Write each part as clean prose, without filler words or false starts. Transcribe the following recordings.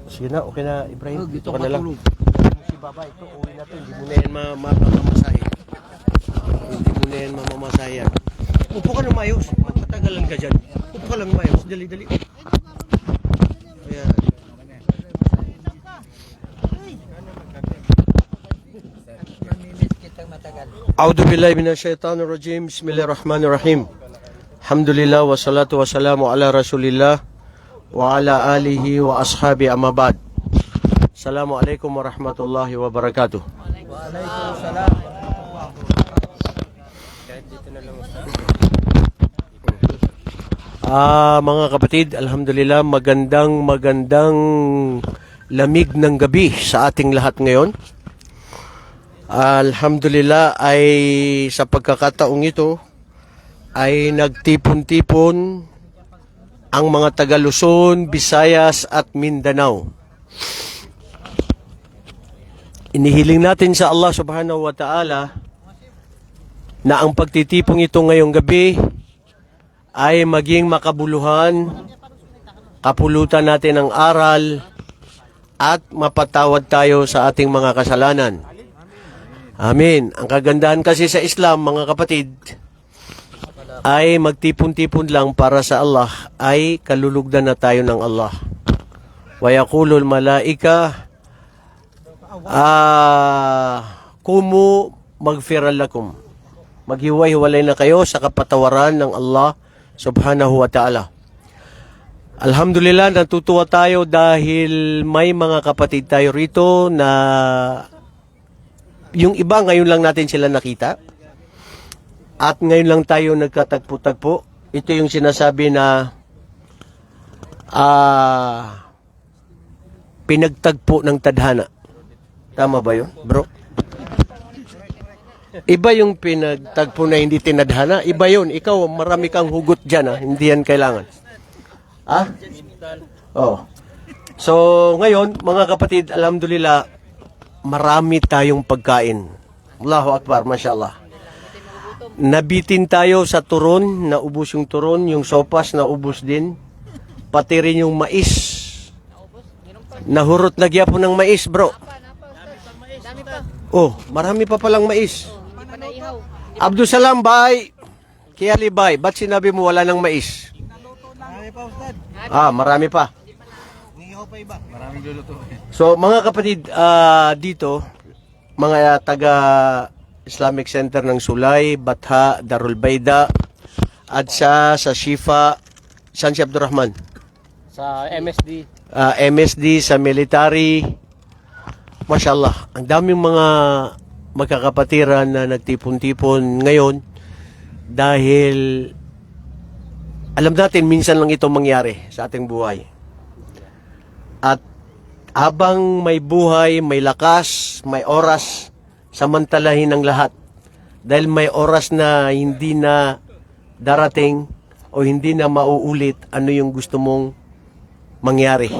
Sige na, okay na, Ibrahim. Dito ka na lang. matulog. Si Baba, ito, uwi na to. Hindi mo na yan mamamasahe. Hindi mo na yan mamamasahe yan. Upo ka na mayos. Matagalan ka dyan. Upo ka lang mayos. Dali-dali. Ayan. A'udhu billahi minasyaitanir rajim. Bismillahirrahmanirrahim. Alhamdulillah wassalatu wassalamu ala Rasulillah wa ala alihi wa ashabi amma ba'd. Assalamualaikum warahmatullahi wabarakatuh. Mga kapatid, alhamdulillah magandang lamig ng gabi sa ating lahat ngayon. Alhamdulillah ay sa pagkakataong ito ay nagtipon-tipon ang mga taga Luzon, Visayas at Mindanao. Inihiling natin sa Allah subhanahu wa ta'ala na ang pagtitipong ito ngayong gabi ay maging makabuluhan, kapulutan natin ang aral at mapatawad tayo sa ating mga kasalanan. Amin. Ang kagandahan kasi sa Islam, mga kapatid, ay magtipon-tipon lang para sa Allah, ay kalulugdan na tayo ng Allah. Wa yaqulul malaika kumu magfiran lakum. Maghiwa-hiwalay na kayo sa kapatawaran ng Allah subhanahu wa ta'ala. Alhamdulillah, natutuwa tayo dahil may mga kapatid tayo rito na yung iba ngayon lang natin sila nakita. At ngayon lang tayo nagkatagpo-tagpo. Ito yung sinasabi na pinagtagpo ng tadhana. Tama ba yun, bro? Iba yung pinagtagpo na hindi tinadhana. Iba yun. Ikaw, marami kang hugot dyan. Hindi yan kailangan. Oh. So, ngayon, mga kapatid, alhamdulillah, marami tayong pagkain. Allahu Akbar, mashallah. Nabitin tayo sa turon, naubos yung turon, yung sopas, naubos din. Pati rin yung mais. Nahurot na gyapon ng mais, bro. Oh, marami pa palang mais. Abdul Salam, bye. Kiyali, bye. Ba't sinabi mo wala ng mais? Marami pa. So, mga kapatid, dito, mga taga Islamic Center ng Sulay, Batha, Darul Baida, at sa Shifa, saan si Abdurrahman? Sa MSD. MSD, sa military. Mashallah, ang daming mga magkakapatiran na nagtipon-tipon ngayon dahil alam natin minsan lang ito mangyari sa ating buhay. At habang may buhay, may lakas, may oras, samantalahin ang lahat. Dahil may oras na hindi na darating o hindi na mauulit ano yung gusto mong mangyari.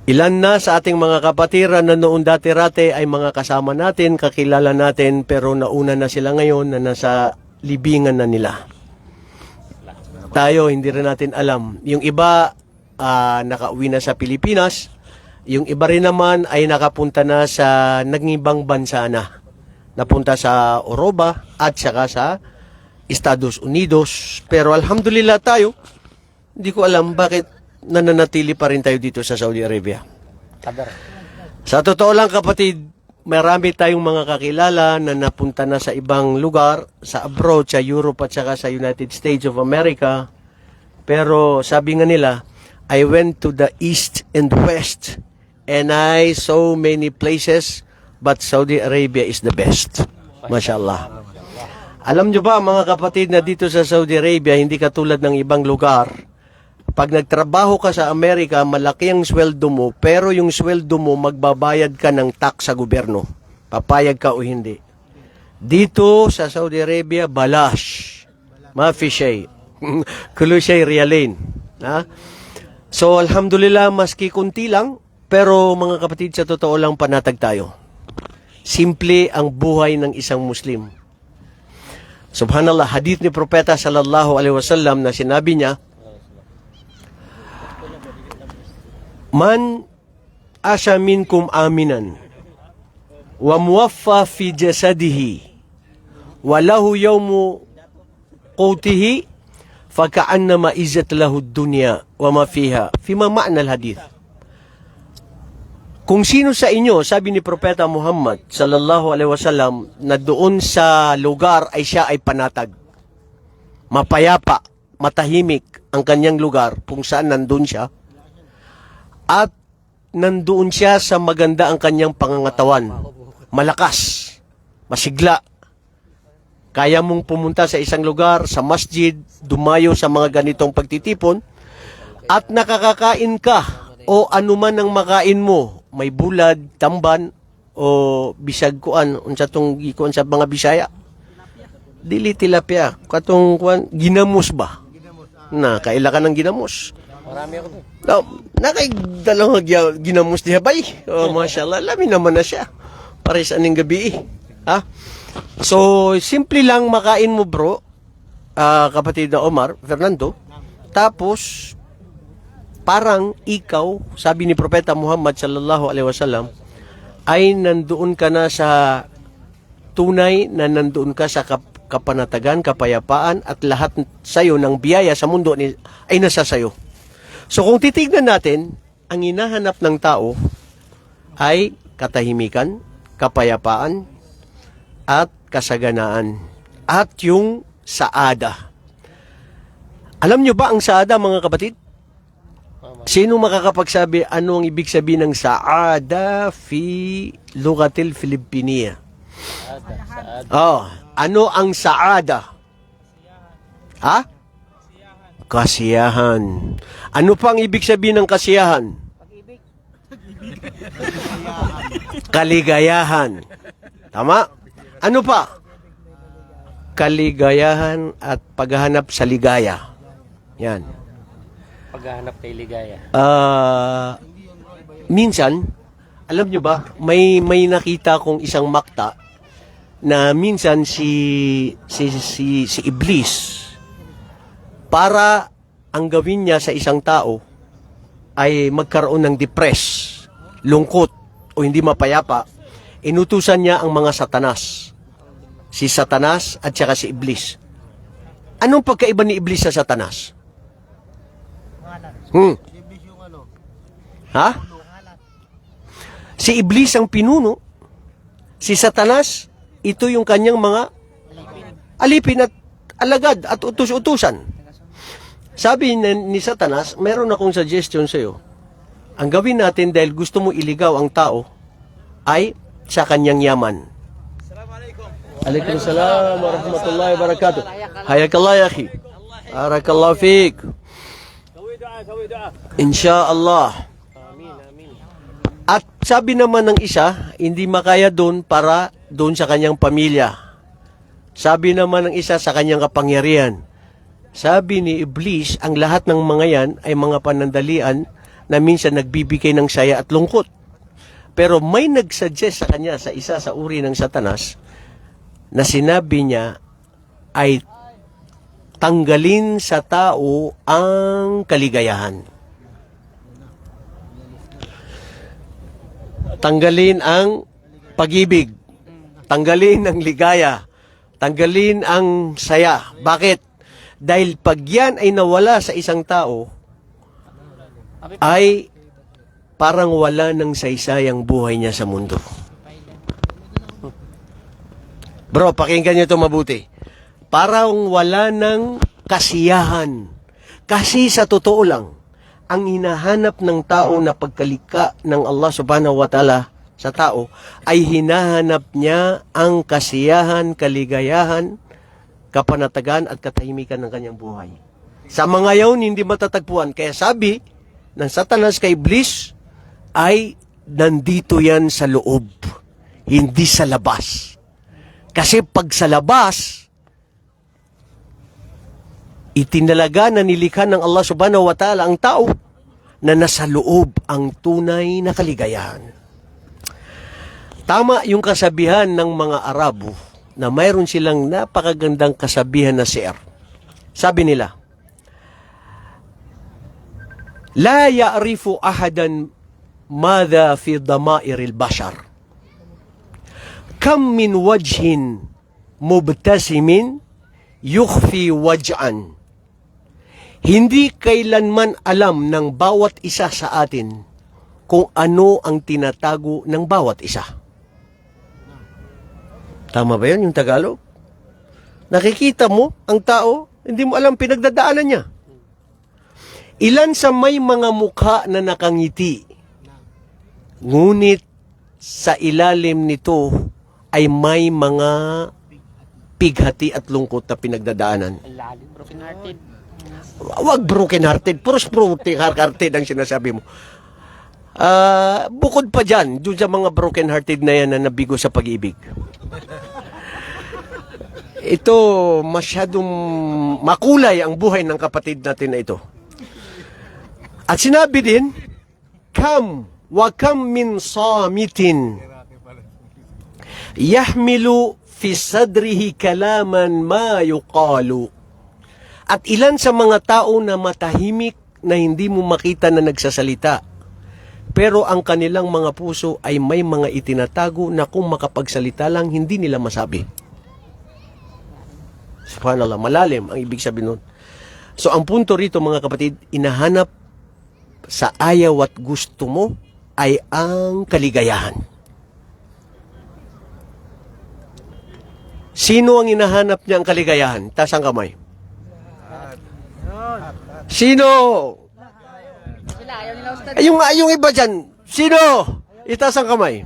Ilan na sa ating mga kapatiran na noon dati-rate ay mga kasama natin, kakilala natin, pero nauna na sila ngayon na nasa libingan na nila. Tayo, hindi rin natin alam. Yung iba, nakauwi na sa Pilipinas. Yung iba rin naman ay nakapunta na sa nangibang bansa na. Napunta sa Europa at saka sa Estados Unidos. Pero alhamdulillah tayo, hindi ko alam bakit nananatili pa rin tayo dito sa Saudi Arabia. Sa totoo lang kapatid, marami tayong mga kakilala na napunta na sa ibang lugar, sa abroad, sa Europe at saka sa United States of America. Pero sabi nga nila, I went to the East and West and I saw many places, but Saudi Arabia is the best. Mashallah. Alam nyo ba mga kapatid na dito sa Saudi Arabia, hindi katulad ng ibang lugar, pag nagtrabaho ka sa Amerika, malaki ang sweldo mo, pero yung sweldo mo, magbabayad ka ng tax sa gobyerno. Papayag ka o hindi. Dito sa Saudi Arabia, balash. Mafi shay. Kulo shay riyalin. So, alhamdulillah, maski kunti lang, pero mga kapatid, sa totoo lang, panatag tayo. Simple ang buhay ng isang Muslim. Subhanallah, hadith ni Propeta sallallahu alaihi wasallam na sinabi niya, Man asya minkum aminan wa muwaffa fi jasadihi wa lahu yawmu qutihi faka'annama izat lahu dunya wa ma fiha. Fima ma'na al-hadith. Kung sino sa inyo, sabi ni Propeta Muhammad sallallahu alaihi wasallam, na doon sa lugar ay siya ay panatag, mapayapa, matahimik ang kanyang lugar kung saan nandun siya, at nandoon siya sa maganda ang kanyang pangangatawan, malakas, masigla, kaya mong pumunta sa isang lugar, sa masjid, dumayo sa mga ganitong pagtitipon, at nakakakain ka o anuman ang makain mo, may bulad, tamban, o bisag kuan, unsa tong gikuan sa mga Bisaya. Dili tilapia, katong kuan, ginamos ba? Na, kaila ka ng ginamos. Marami ako doon. No, nakaidalang ginamos diha bay. Oh, mashallah, lamin naman na siya. Para sa aning gabi. Ha? So, simple lang makain mo, bro. Kapatid na Omar, Fernando. Tapos, parang ikaw, sabi ni Propeta Muhammad sallallahu alaihi wasallam, ay nandoon ka na sa tunay na nandoon ka sa kapanatagan, kapayapaan, at lahat sa'yo ng biyaya sa mundo ay nasa sa'yo. So kung titignan natin, ang hinahanap ng tao ay katahimikan, kapayapaan, at kasaganaan, at yung saada. Alam nyo ba ang saada, mga kapatid? Sino makakapagsabi ano ang ibig sabihin ng saada fi lugatil Filipiniya? Oh, ano ang saada? Ha? Kasiyahan. Ano pa ang ibig sabihin ng kasiyahan? Kaligayahan. Tama? Ano pa? Kaligayahan at paghahanap sa ligaya. Yan. Paghahanap kay ligaya. Minsan, alam nyo ba, may nakita kong isang makta na minsan si Iblis, para ang gawin niya sa isang tao ay magkaroon ng depress, lungkot, o hindi mapayapa, inutusan niya ang mga satanas. Si Satanas at saka si Iblis. Anong pagkaiba ni Iblis sa Satanas? Ha? Si Iblis ang pinuno. Si Satanas, ito yung kanyang mga alipin at alagad at utus-utusan. Sabi ni Satanas, meron akong suggestion sa iyo. Ang gawin natin dahil gusto mo iligaw ang tao ay sa kanyang yaman. Alaikum salam wa rahmatullahi wa barakatuh. Hayakallah ya akhi. Barakallahu fiik. Insyaallah. At sabi naman ng isa, hindi makaya doon para doon sa kanyang pamilya. Sabi naman ng isa sa kanyang kapangyarihan. Sabi ni Iblis, ang lahat ng mga yan ay mga panandalian na minsan nagbibigay ng saya at lungkot. Pero may nagsuggest sa kanya sa isa sa uri ng Satanas na sinabi niya ay tanggalin sa tao ang kaligayahan. Tanggalin ang pag-ibig. Tanggalin ang ligaya. Tanggalin ang saya. Bakit? Dahil pag yan ay nawala sa isang tao, ay parang wala ng saysayang buhay niya sa mundo. Bro, pakinggan niyo ito mabuti. Parang wala ng kasiyahan. Kasi sa totoo lang, ang hinahanap ng tao na pagkalika ng Allah subhanahu wa ta'ala sa tao, ay hinahanap niya ang kasiyahan, kaligayahan, kapanatagan at katahimikan ng kanyang buhay. Sa mga yaon, hindi matatagpuan. Kaya sabi ng Satanas kay Iblis, ay nandito yan sa loob, hindi sa labas. Kasi pag sa labas, itinalaga na nilikha ng Allah subhanahu wa ta'ala ang tao na nasa loob ang tunay na kaligayahan. Tama yung kasabihan ng mga Arabo na mayroon silang napakagandang kasabihan na si'r. Sabi nila, La ya'rifu ahadan madha fi damairil bashar. Kam min wajhin mubtasimin yukhfi waj'an. Hindi kailanman alam ng bawat isa sa atin kung ano ang tinatago ng bawat isa. Tama ba yun yung Tagalog? Nakikita mo ang tao, hindi mo alam pinagdadaanan niya. Ilan sa may mga mukha na nakangiti, ngunit sa ilalim nito ay may mga pighati at lungkot na pinagdadaanan. Ang lalim, broken hearted. Wag broken hearted, puros broken hearted ang sinasabi mo. Bukod pa dyan, doon sa mga broken hearted na yan na nabigo sa pag-ibig. Ito, masyadong makulay ang buhay ng kapatid natin na ito. At sinabi din, kam wa kam min samitin yahmilu fi sadrihi kalaman ma yuqalu. At ilan sa mga tao na matahimik na hindi mo makita na nagsasalita, pero ang kanilang mga puso ay may mga itinatago na kung makapagsalita lang, hindi nila masabi. Subhanallah, malalim ang ibig sabihin nun. So ang punto rito mga kapatid, inahanap sa ayaw at gusto mo ay ang kaligayahan. Sino ang hinahanap niya ang kaligayahan? Taas ang kamay. Sino? Yung iba dyan, sino? Itaas ang kamay.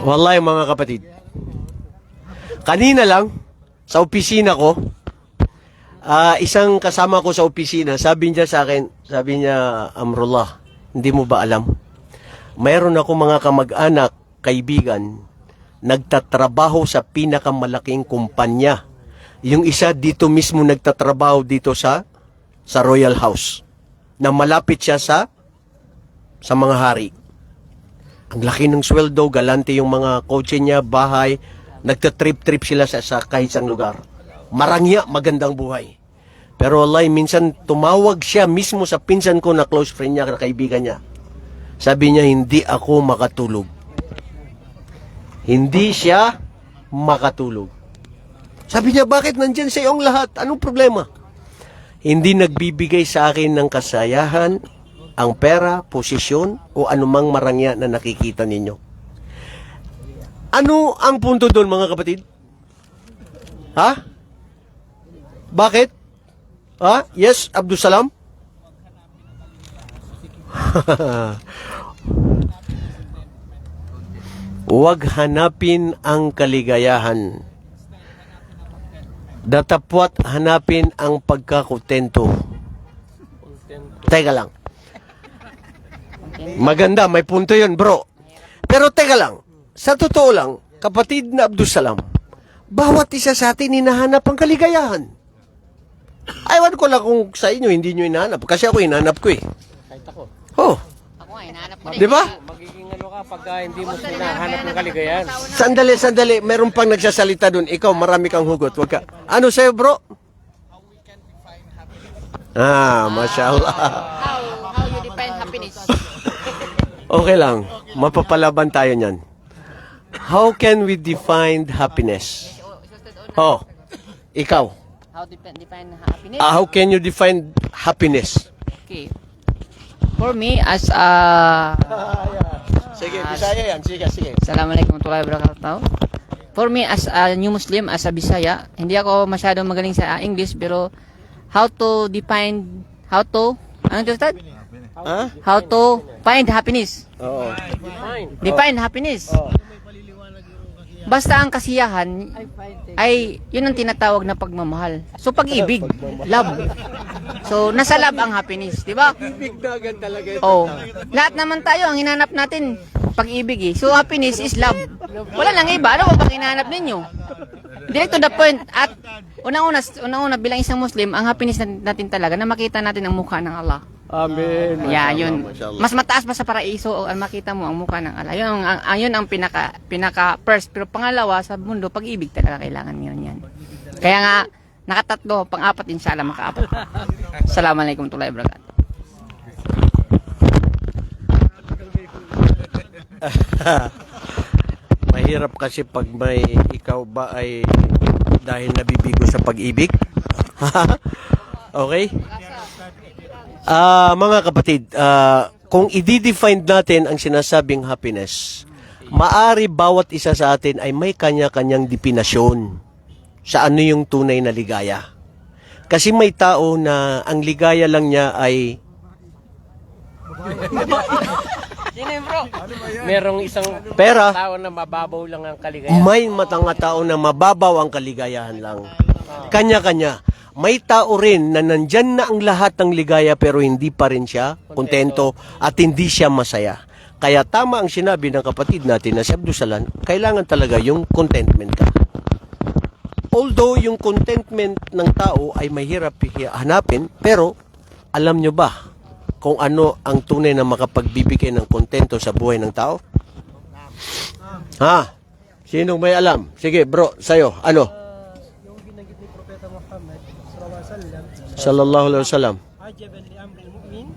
Wallahi mga kapatid. Kanina lang, sa opisina ko, isang kasama ko sa opisina, sabi niya sa akin, sabi niya, Amrullah, hindi mo ba alam? Mayroon ako mga kamag-anak, kaibigan, nagtatrabaho sa pinakamalaking kumpanya. Yung isa dito mismo nagtatrabaho dito sa Royal House, na malapit siya sa mga hari. Ang laki ng sweldo, galante yung mga kotse niya, bahay, nagtatrip-trip sila sa kahit isang lugar. Marangya, magandang buhay. Pero wallahi, minsan tumawag siya mismo sa pinsan ko na close friend niya, na kaibigan niya. Sabi niya, hindi ako makatulog. Hindi siya makatulog. Sabi niya, bakit nandyan sa iyong lahat? Anong problema? Hindi nagbibigay sa akin ng kasayahan, ang pera, posisyon, o anumang marangya na nakikita ninyo. Ano ang punto doon mga kapatid? Ha? Bakit? Ha? Yes, Abdul Salam? Huwag hanapin ang kaligayahan. Datapwat hanapin ang pagkakutento. Teka lang. Maganda, may punto yun, bro. Pero teka lang, sa totoo lang, kapatid na Abdul Salam, bawat isa sa atin hinahanap ang kaligayahan. Aywan ko lang kung sa inyo, hindi nyo hinahanap. Kasi ako hinahanap ko eh. Kahit ako. Oh. Ako nga, hinahanap ko rin. Di ba? Magiging ano ka pagka hindi mo hinahanap ng kaligayahan. Sandali. Meron pang nagsasalita dun. Ikaw, marami kang hugot. Wag ka. Ano sa'yo, bro? Mashallah. How you define happiness? Okay lang. Mapapalaban tayo niyan. How can we define happiness? Oh, ikaw. How define happiness? How can you define happiness? Okay. For me, as a... Sige, Bisaya yan. Sige. Assalamualaikum warahmatullahi wabarakatuh. For me, as a new Muslim, as a Bisaya, hindi ako masyadong magaling sa English, pero how to define, ano to start? Ha? How to find happiness. Oo. Define happiness. Basta ang kasiyahan ay yun ang tinatawag na pagmamahal. So pag-ibig, love. So nasa love ang happiness, di ba? Bigdagan talaga ito. Oh, lahat naman tayo ang hinanap natin pag-ibig eh. So happiness is love. Wala nang iba, ano ba bang hinanap ninyo? Direct to the point. At unang-una bilang isang Muslim, ang happiness natin talaga na makita natin ang mukha ng Allah. Amen. Yeah, yun. Mashallah. Mas mataas pa sa paraiso ang makita mo ang mukha ng Allah. Yun ang pinaka first. Pero pangalawa sa mundo, pag-ibig talaga kailangan yun yan. Kaya nga, nakatatlo, pang-apat inshallah, maka-apat. Assalamualaikum warahmatullahi wabarakatuh. Mahirap kasi pag may ikaw ba ay dahil nabibigo sa pag-ibig. Okay? Mga kapatid, kung i-define natin ang sinasabing happiness, maari bawat isa sa atin ay may kanya-kanyang definasyon sa ano yung tunay na ligaya. Kasi may tao na ang ligaya lang niya ay Sino yun, bro? Merong isang pera. tao na mababaw lang ang kaligayahan. May matanga tao na mababaw ang kaligayahan lang. Kanya-kanya. May tao rin na nandyan na ang lahat ng ligaya pero hindi pa rin siya kontento at hindi siya masaya. Kaya tama ang sinabi ng kapatid natin na si Abdusalan, kailangan talaga yung contentment ka. Although yung contentment ng tao ay mahirap hanapin, pero alam nyo ba kung ano ang tunay na makapagbibigay ng kontento sa buhay ng tao? Ha? Sinong may alam? Sige bro, sayo, ano? Yung binanggit ni Propeta Muhammad Sallallahu alaihi wasallam. ajaban li amri al-mu'min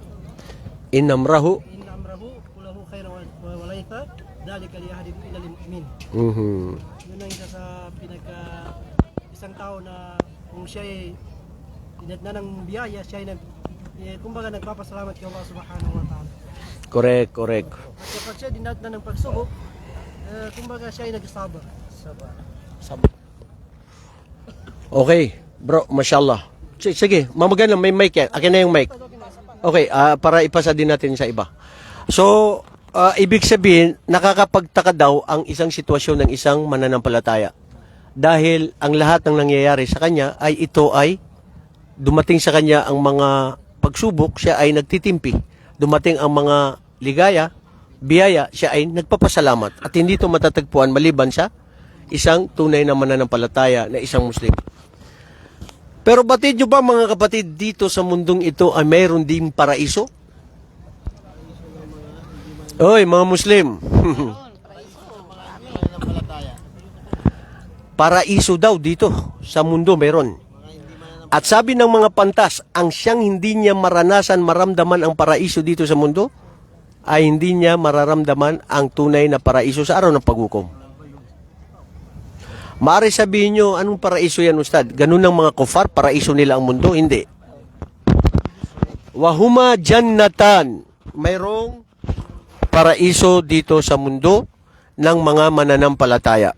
Inamrahu. in amrahu kulahu khairan wa laysa dalika li ahadin illa lil mu'min. Yun ang isa sa isang tao na kung siya ay dinatnan ng biyaya, siya ay kumbaga nagpapasalamat kay Allah subhanahu wa ta'ala. Correct. At kapag siya dinatnan ng pagsubok, kumbaga siya ay nagsasabar. Okay, bro, mashallah. Sige, mamagan lang, may mic yan. Akin na yung mic. Okay, para ipasa din natin sa iba. So, ibig sabihin, nakakapagtaka daw ang isang sitwasyon ng isang mananampalataya. Dahil ang lahat ng nangyayari sa kanya ay ito ay dumating sa kanya ang mga pagsubok, siya ay nagtitimpi. Dumating ang mga ligaya, biyaya, siya ay nagpapasalamat. At hindi ito matatagpuan maliban sa isang tunay na mananampalataya na isang Muslim. Pero batid nyo ba mga kapatid, dito sa mundong ito ay mayroon din paraiso? Oy, mga Muslim. Paraiso daw dito sa mundo meron. At sabi ng mga pantas, ang siyang hindi niya maranasan, maramdaman ang paraiso dito sa mundo, ay hindi niya mararamdaman ang tunay na paraiso sa araw ng paghukom. Maaari sabihin nyo, anong paraiso yan, Ustad? Ganun ng mga kufar, paraiso nila ang mundo? Hindi. Wahuma jannatan. Mayroong paraiso dito sa mundo ng mga mananampalataya.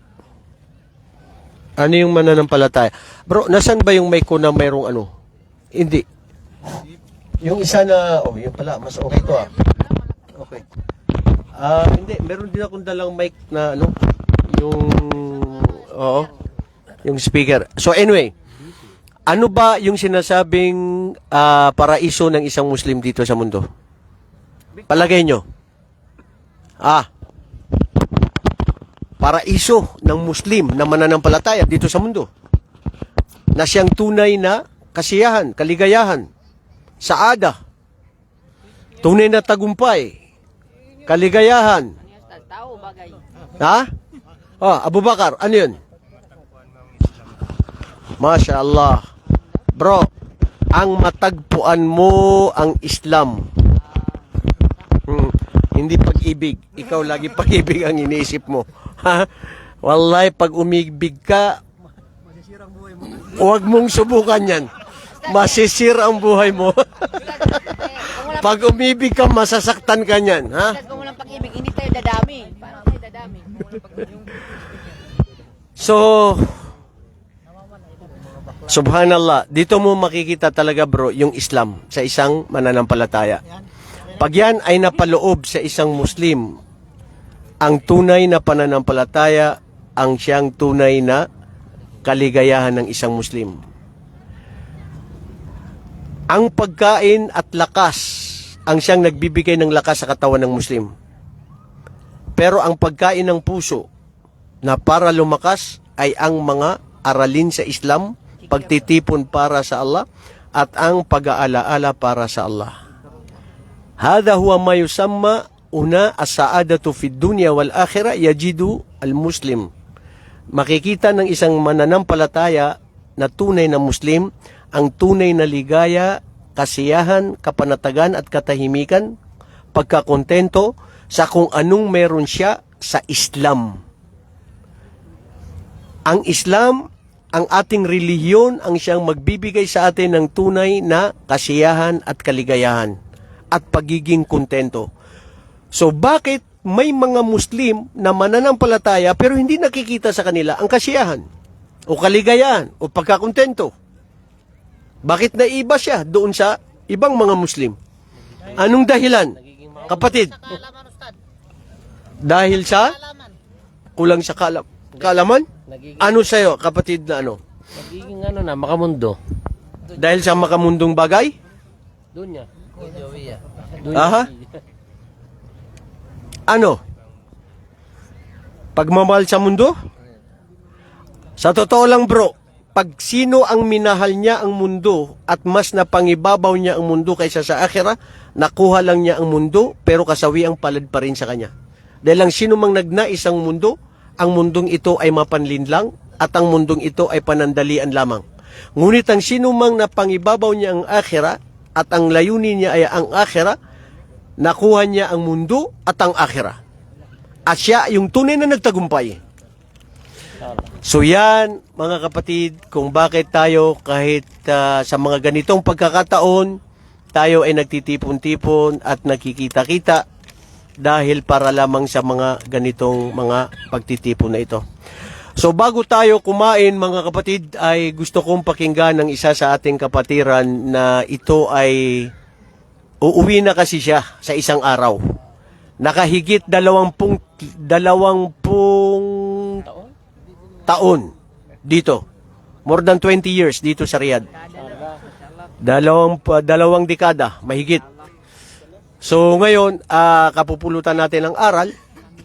Ano yung mananampalataya? Bro, nasan ba yung mic ko na mayroong ano? Hindi. Yung isa na, yun pala, mas okay to Okay. Hindi, meron din akong dalang mic na ano, yung speaker. So anyway, ano ba yung sinasabing paraiso ng isang Muslim dito sa mundo? Palagay nyo. Paraiso ng Muslim na mananampalataya dito sa mundo. Na siyang tunay na kasiyahan, kaligayahan, saada, tunay na tagumpay, kaligayahan. Tao bagay. Ha? Abu Bakar, ano yun? Masya Allah. Bro, ang matagpuan mo ang Islam. Hindi pag-ibig. Ikaw lagi pag-ibig ang iniisip mo. Ha? Wallahi, pag umibig ka, huwag mong subukan yan. Masisira ang buhay mo. Pag umibig ka, masasaktan ka niyan. Ha? Kung walang pag-ibig, hindi tayo dadami. Paano tayo dadami? So, subhanallah, dito mo makikita talaga bro, yung Islam sa isang mananampalataya. Pag yan ay napaloob sa isang Muslim, ang tunay na pananampalataya, ang siyang tunay na kaligayahan ng isang Muslim. Ang pagkain at lakas, ang siyang nagbibigay ng lakas sa katawan ng Muslim. Pero ang pagkain ng puso, na para lumakas, ay ang mga aralin sa Islam, pagtitipon para sa Allah, at ang pag-aalaala para sa Allah. Hada huwa ma yusamma una as-sa'adatu fid dunya wal akhirah yajidu al-muslim. Makikita ng isang mananampalataya na tunay na Muslim ang tunay na ligaya, kasiyahan, kapanatagan at katahimikan, pagkakontento sa kung anong meron siya sa Islam. Ang Islam, ang ating relihiyon, ang siyang magbibigay sa atin ng tunay na kasiyahan at kaligayahan at pagiging kontento. So bakit may mga Muslim na mananampalataya pero hindi nakikita sa kanila ang kasiyahan o kaligayahan o pagkakontento? Bakit naiba siya doon sa ibang mga Muslim? Anong dahilan? Kapatid, dahil sa kulang sa kaalaman? Ano sa'yo, kapatid na ano? Nagiging ano na, makamundo. Dahil sa makamundong bagay? Doon niya. Aha. Ano? Pagmamahal sa mundo? Sa totoo lang bro, pag sino ang minahal niya ang mundo at mas napangibabaw niya ang mundo kaysa sa akhirah, nakuha lang niya ang mundo pero kasawi ang palad pa rin sa kanya. Dahil ang sino mang nagnais ang mundo, ang mundong ito ay mapanlinlang at ang mundong ito ay panandalian lamang. Ngunit ang sino mang napangibabaw niya ang akhirah at ang layunin niya ay ang akhirah, nakuha niya ang mundo at ang akhirah. At siya yung tunay na nagtagumpay. So yan, mga kapatid, kung bakit tayo kahit sa mga ganitong pagkakataon, tayo ay nagtitipon-tipon at nakikita-kita dahil para lamang sa mga ganitong mga pagtitipon na ito. So bago tayo kumain, mga kapatid, ay gusto kong pakinggan ng isa sa ating kapatiran na ito ay uuwi na kasi siya sa isang araw. Nakahigit 20 taon dito. More than 20 years dito sa Riyadh. Dalawang dekada, mahigit. So ngayon, kapupulutan natin ang aral.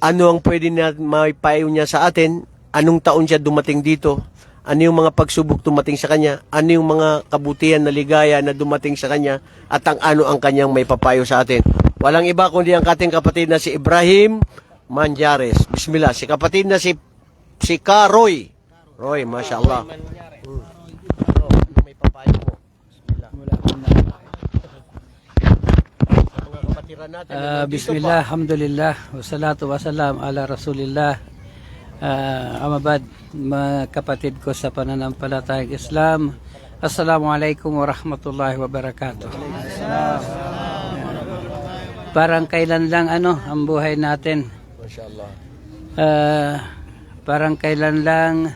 Ano ang pwede na maipayo niya sa atin? Anong taon siya dumating dito? Ano yung mga pagsubok dumating sa kanya? Ano yung mga kabutihan na ligaya na dumating sa kanya? At ano ang kanyang may papayo sa atin? Walang iba kundi ang ating kapatid na si Ibrahim Manjares. Bismillah. Si kapatid na si Roy. Roy, mashallah. Ano may papayo mo? Bismillah, alhamdulillah, wassalatu wassalam ala rasulillah. Amabad, mga kapatid ko sa pananampalatayang Islam, Assalamualaikum warahmatullahi wabarakatuh. Parang kailan lang ang buhay natin. Mashallah. Parang kailan lang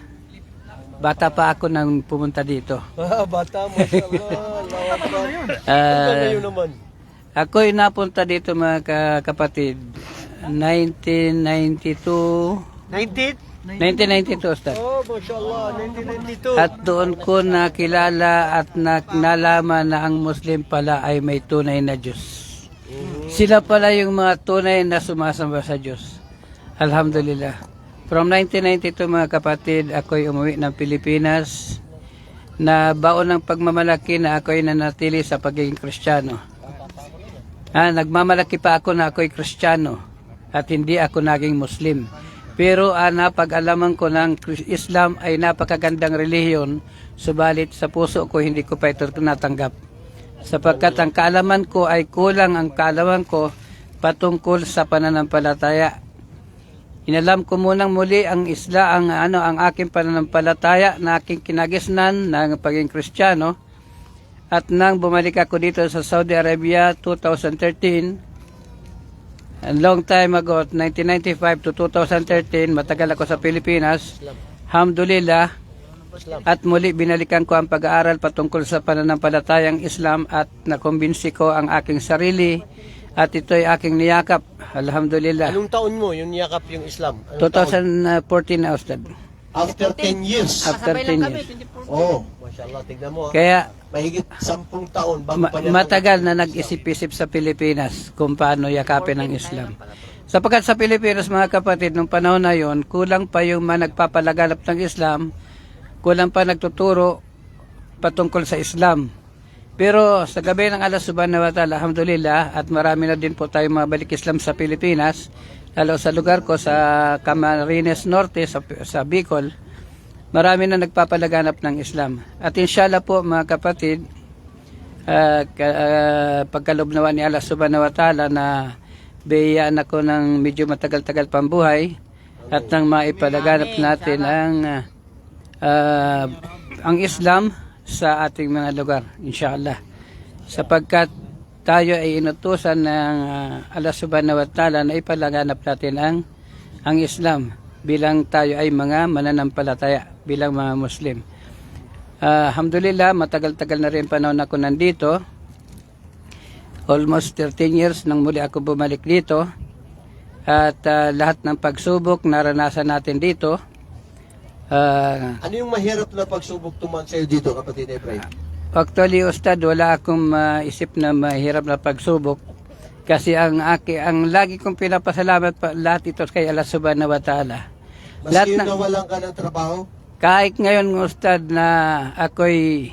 bata pa ako nang pumunta dito. Bata, mashallah. Ngayon naman. Ako'y napunta dito mga kapatid 1992. 1992, Ustad. Oh, mashallah, 1992. At doon ko nakilala at nalaman na ang Muslim pala ay may tunay na Diyos. Sila pala yung mga tunay na sumasamba sa Diyos. Alhamdulillah. From 1992 mga kapatid, ako'y umuwi ng Pilipinas na baon ng pagmamalaki na ako'y nanatili sa pagiging Kristiyano. Nagmamalaki pa ako na ako'y Kristiyano at hindi ako naging Muslim. Pero napag-alaman ko ng Islam ay napakagandang relihiyon, subalit sa puso ko hindi ko pa ito natanggap. Sapagkat ang kaalaman ko ay kulang ang kaalaman ko patungkol sa pananampalataya. Inalam ko munang muli ang Islam, ang aking pananampalataya na aking kinagisnan ng pagiging Kristiyano. At nang bumalik ako dito sa Saudi Arabia 2013, a long time ago, 1995 to 2013, matagal ako sa Pilipinas. Alhamdulillah, at muli binalikan ko ang pag-aaral patungkol sa pananampalatayang Islam at nakumbinsi ko ang aking sarili at ito'y aking niyakap. Alhamdulillah. Anong taon mo yung niyakap yung Islam? Anong taon? 2014 na, Ustad. After 10 years. After 10 years. Oh, mashallah, tignan mo. Kaya Mahigit 10 taon bago pa niya. matagal na nag-isip-isip sa Pilipinas kung paano yakapin ang Islam. Sapagkat sa Pilipinas, mga kapatid, nung panahon na yon, kulang pa yung mga nagpapalaganap ng Islam, kulang pa nagtuturo patungkol sa Islam. Pero sa gabi ng Allah subhanahu wa ta'ala, alhamdulillah, at marami na din po tayong mga balik Islam sa Pilipinas, lalo sa lugar ko, sa Camarines Norte, sa Bicol, marami na nagpapalaganap ng Islam. At inshallah po mga kapatid, pagkaloob naman ni Allah subhanahu wa ta'ala na biyayaan ako ng medyo matagal-tagal pang buhay at nang maipalaganap natin ang Islam sa ating mga lugar, inshallah. Sapagkat tayo ay inutusan ng Allah subhanahu wa ta'ala na ipalaganap natin ang Islam bilang tayo ay mga mananampalataya, bilang mga Muslim. Alhamdulillah, matagal-tagal na rin panahon ako nandito. Almost 13 years nang muli ako bumalik dito. At lahat ng pagsubok naranasan natin dito. Ano yung mahirap na pagsubok tuman sa'yo dito, kapatid Efraim? Actually, Ustad, wala akong maisip na mahirap na pagsubok. Kasi ang lagi kong pinapasalamat lahat ito kay Allah subhanahu wa ta'ala. Maski yung nawalan ka ng trabaho? Kahit ngayon, Ustad, na ako'y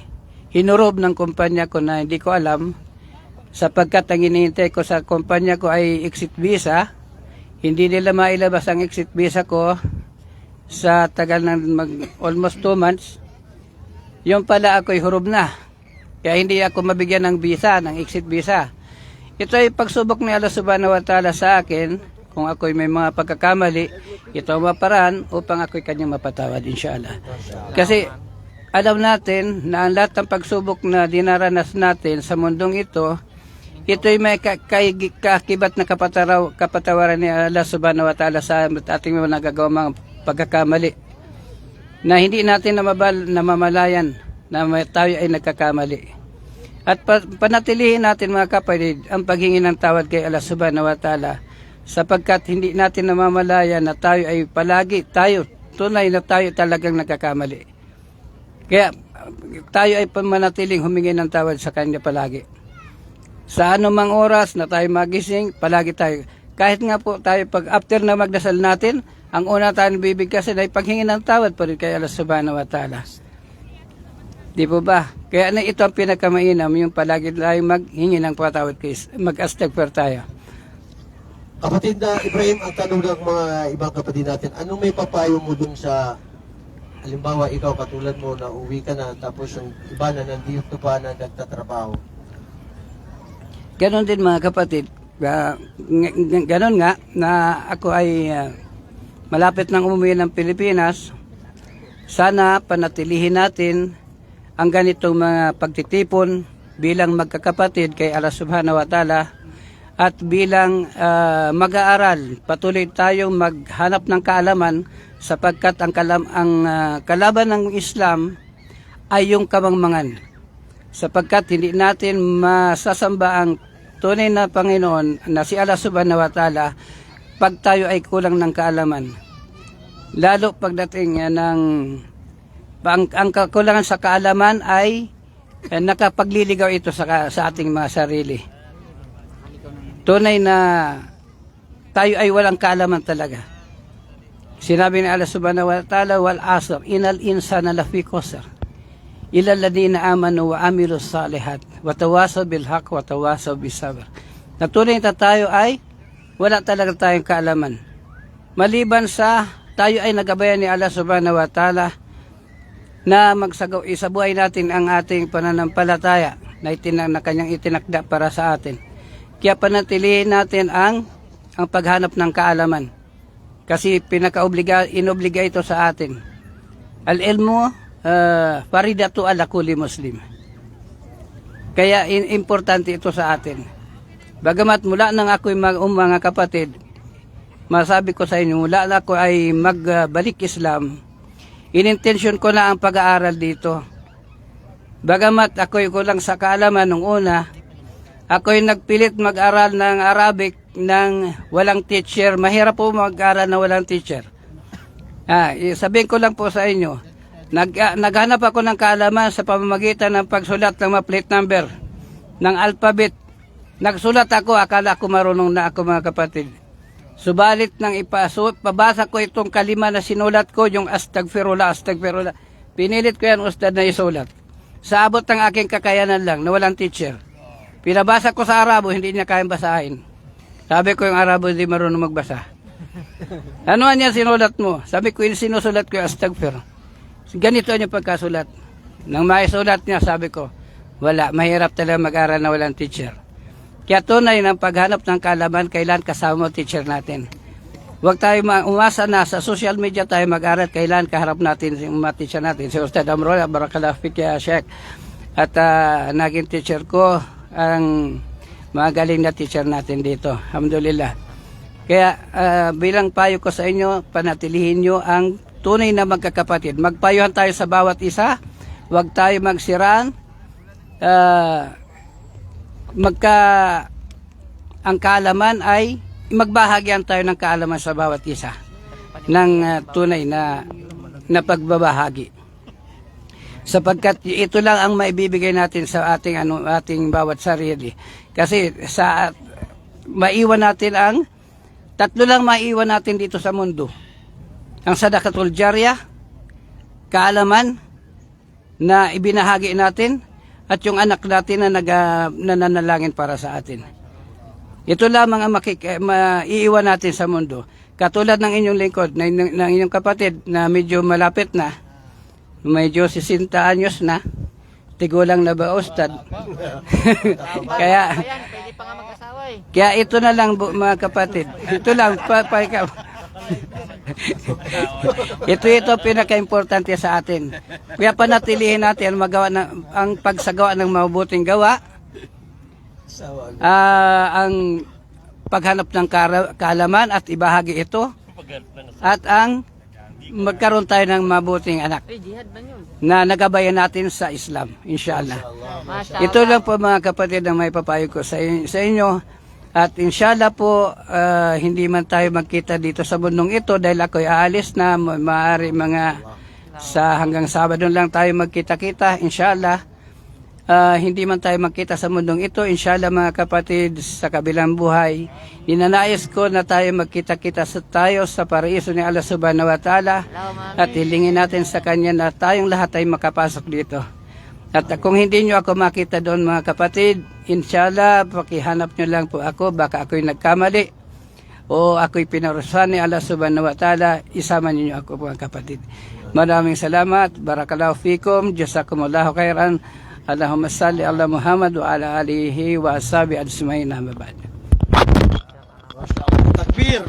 hinurob ng kumpanya ko na hindi ko alam, sapagkat ang hinihintay ko sa kumpanya ko ay exit visa, hindi nila mailabas ang exit visa ko sa tagal ng almost 2 months. Yung pala ako'y hurob na. Kaya hindi ako mabigyan ng visa, ng exit visa. Ito ay pagsubok ni Allah subhanahu wa ta'ala sa akin. Kung ako'y may mga pagkakamali, ito ang maparaan upang ako'y kanyang mapatawad, inshallah. Kasi alam natin na ang lahat ng pagsubok na dinaranas natin sa mundong ito, ito'y may kakibat na kapatawaran ni Allah subhanahu wa ta'ala sa ating mga nagagawang pagkakamali. Na hindi natin namamalayan na tayo ay nagkakamali. At panatilihin natin mga kapatid ang paghingi ng tawad kay Allah subhanahu wa ta'ala, sapagkat hindi natin namamalayan na tayo ay tunay na tayo talagang nagkakamali. Kaya tayo ay manatiling humingi ng tawad sa Kanya palagi. Sa anumang oras na tayo magising, palagi tayo. Kahit nga po tayo after na magdasal natin, ang una tayong bibigkasin ay paghingi ng tawad pa rin kay Allah subhanahu wa ta'ala. Di po ba? Kaya ito ang pinakamainam, yung palagi tayo maghingi ng patawad, mag-astaghfir tayo. Kapatid na Efraim, ang tanong ng mga ibang kapatid natin, anong may papayo mo dun sa, halimbawa ikaw katulad mo na uwi ka na, tapos yung iba na nandito pa na nagtatrabaho? Ganon din mga kapatid. Ganon nga na ako ay malapit nang umuwi ng Pilipinas. Sana panatilihin natin ang ganitong mga pagtitipon bilang magkakapatid kay Allah subhanahu wa ta'ala at bilang mag-aaral. Patuloy tayong maghanap ng kaalaman sapagkat ang kalaban ng Islam ay yung kamangmangan. Sapagkat hindi natin masasamba ang tunay na Panginoon na si Allah subhanahu wa ta'ala pag tayo ay kulang ng kaalaman. Lalo pagdating ng ang kakulangan sa kaalaman ay nakapagliligaw ito sa ating mga sarili. Tunay na tayo ay walang kaalaman talaga. Sinabi ni Allah subhanahu wa ta'ala, wal asr, inal insana lafi khusr. Ilal ladina amanu wa amilus salihat wa tawasaw bil haqq wa tawasaw bis sabr. Natunay na tayo ay wala talaga tayong kaalaman. Maliban sa tayo ay nagabayan ni Allah subhanahu wa ta'ala na isabuhay natin ang ating pananampalataya na kanyang itinakda para sa atin. Kaya panatilihin natin ang paghanap ng kaalaman. Kasi inobliga ito sa atin. Al-ilmu faridatu ala kulli muslim. Kaya importante ito sa atin. Bagamat mula nang ako'y mga kapatid, masabi ko sa inyo, mula na ako ay magbalik Islam, inintensyon ko na ang pag-aaral dito. Bagamat ako'y kulang sa kaalaman nung una, ako'y nagpilit mag-aral ng Arabic ng walang teacher. Mahirap po mag-aral na walang teacher. Sabihin ko lang po sa inyo, naghanap ako ng kaalaman sa pamamagitan ng pagsulat ng mga plate number, ng alphabet. Nagsulat ako, akala ko marunong na ako mga kapatid. Subalit nang pabasa ko itong kalima na sinulat ko, yung astagfirullah. Pinilit ko yan, Ustad, na isulat. Sa abot ng aking kakayanan lang, na walang teacher. Pinabasa ko sa Arabo, hindi niya kayang basahin. Sabi ko yung Arabo, hindi marunong magbasa. Ano niya sinulat mo? Sabi ko, sinusulat ko yung astagfir. Ganito yung pagkasulat. Nang maisulat niya, sabi ko, wala, mahirap talaga mag-aral na walang teacher. Kaya tunay ng paghanap ng kaalaman, kailan kasama teacher natin. Huwag tayo umasa na sa social media tayo mag-aral, kailan kaharap natin yung mga teacher natin. Si Ustad Amrol, Barakallah Fik ya Sheikh. At naging teacher ko ang mga galing na teacher natin dito. Alhamdulillah. Kaya bilang payo ko sa inyo, panatilihin nyo ang tunay na magkakapatid. Magpayuhan tayo sa bawat isa. Huwag tayo magsiraan. Ang kaalaman ay magbahagyan tayo ng kaalaman sa bawat isa ng tunay na pagbabahagi. Sapagkat ito lang ang maibibigay natin sa ating bawat sarili. Kasi maiwan natin tatlo lang maiwan natin dito sa mundo. Ang sadaqatul jariyah, kaalaman na ibinahagi natin, at yung anak natin na nananalangin para sa atin. Ito lamang ang maiiwan natin sa mundo. Katulad ng inyong lingkod, ng inyong kapatid na medyo malapit na, medyo 60 anyos na, tigulang na ba, Ustad? Kaya Pwede pa nga mag-asawa eh. kaya ito na lang mga kapatid. Ito lang ito pinaka-importante sa atin. Kaya panatilihin natin ang pagsagawa ng mabuting gawa. Ang paghanap ng kaalaman at ibahagi ito. At ang magkaroon tayo ng mabuting anak Jihad man yun. na nagabayan natin sa Islam, inshallah. Ito lang po mga kapatid ang may papayo ko sa inyo. At inshallah po, hindi man tayo magkita dito sa mundong ito dahil ako'y aalis na, maaari hanggang Sabado lang tayo magkita-kita, inshallah. Hindi man tayo magkita sa mundong ito, inshallah mga kapatid, sa kabilang buhay. Ninanais ko na tayo magkita-kita tayo sa paraiso ni Allah subhanahu wa ta'ala at hilingin natin sa Kanya na tayong lahat ay makapasok dito. At kung hindi nyo ako makita doon mga kapatid, inshallah, pakihanap nyo lang po ako, baka ako'y nagkamali o ako'y pinarusahan ni Allah subhanahu wa ta'ala, isama niyo ako mga kapatid. Maraming salamat, barakallahu fikum, jazakumullahu khairan, Allahumma salli ala Muhammad wa ala alihi wa ashabi ajma'in, amma ba'd. Takbir!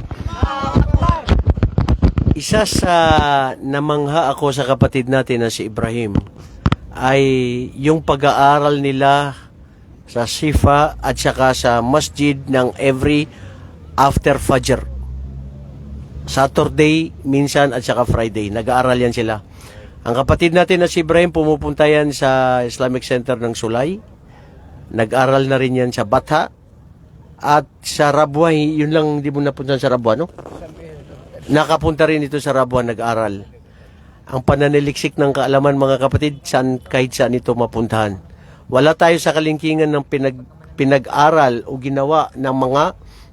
Isa sa namangha ako sa kapatid natin na si Ibrahim ay yung pag-aaral nila sa Sifa at saka sa masjid ng every after Fajr. Saturday, minsan at saka Friday. Nag-aaral yan sila. Ang kapatid natin na si Ibrahim, pumupunta yan sa Islamic Center ng Sulay. Nag-aral na rin yan sa Batha. At sa Rabwa, yun lang hindi mo napunta sa Rabwa, no? Nakapunta rin ito sa Rabwa, nag-aral. Ang pananaliksik ng kaalaman mga kapatid, kahit saan ito mapuntahan. Wala tayo sa kalingkingan ng pinag-aral o ginawa ng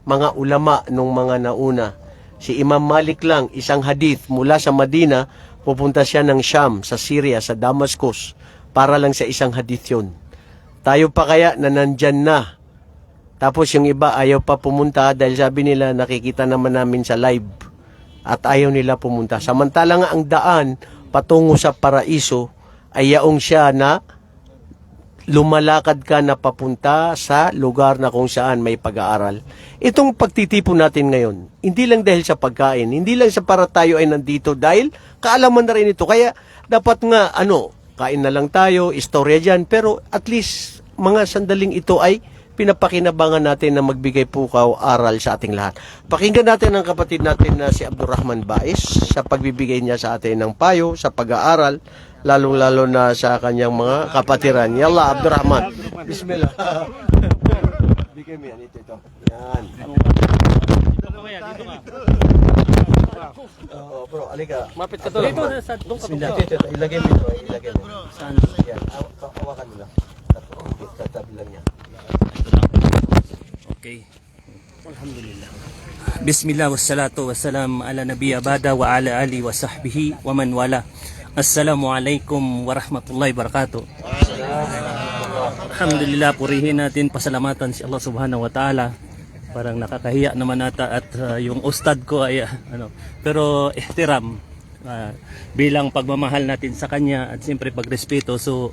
mga ulama nung mga nauna. Si Imam Malik lang, isang hadith mula sa Madina, pupunta siya ng Sham, sa Syria, sa Damascus, para lang sa isang hadith yun. Tayo pa kaya na nandyan na. Tapos yung iba ayaw pa pumunta dahil sabi nila nakikita naman namin sa live. At ayaw nila pumunta. Samantalang ang daan patungo sa paraiso ay yaong siya na lumalakad ka na papunta sa lugar na kung saan may pag-aaral. Itong pagtitipon natin ngayon, hindi lang dahil sa pagkain, hindi lang sa para tayo ay nandito dahil kaalaman na rin ito. Kaya dapat nga, kain na lang tayo, istorya dyan, pero at least mga sandaling ito ay pinapakinabangan natin na magbigay pukaw aral sa ating lahat. Pakinggan natin ang kapatid natin na si Abdurrahman Bais sa pagbibigay niya sa atin ng payo sa pag-aaral, lalong-lalo na sa kanyang mga kapatiran. Yalla, Abdurrahman. Bismillah. Bigay mo yan, ito. Yan. Bro, alika. Mapit ka to. Bismillah. Ito. Ilagay mo ito. Ilagay mo. Saan? Yan. Hawakan mo lang. Tatabi lang yan. Okay. Alhamdulillah. Bismillah wassalatu wassalam ala nabiyya bada wa ala ali wa sahbihi wa man wala. Assalamualaikum warahmatullahi wabarakatuh. Alhamdulillah, purihin natin, pasalamatan si Allah subhanahu wa ta'ala. Parang nakakahiya naman nata at yung ustad ko ay pero ihtiram bilang pagmamahal natin sa kanya at siyempre pagrespeto, so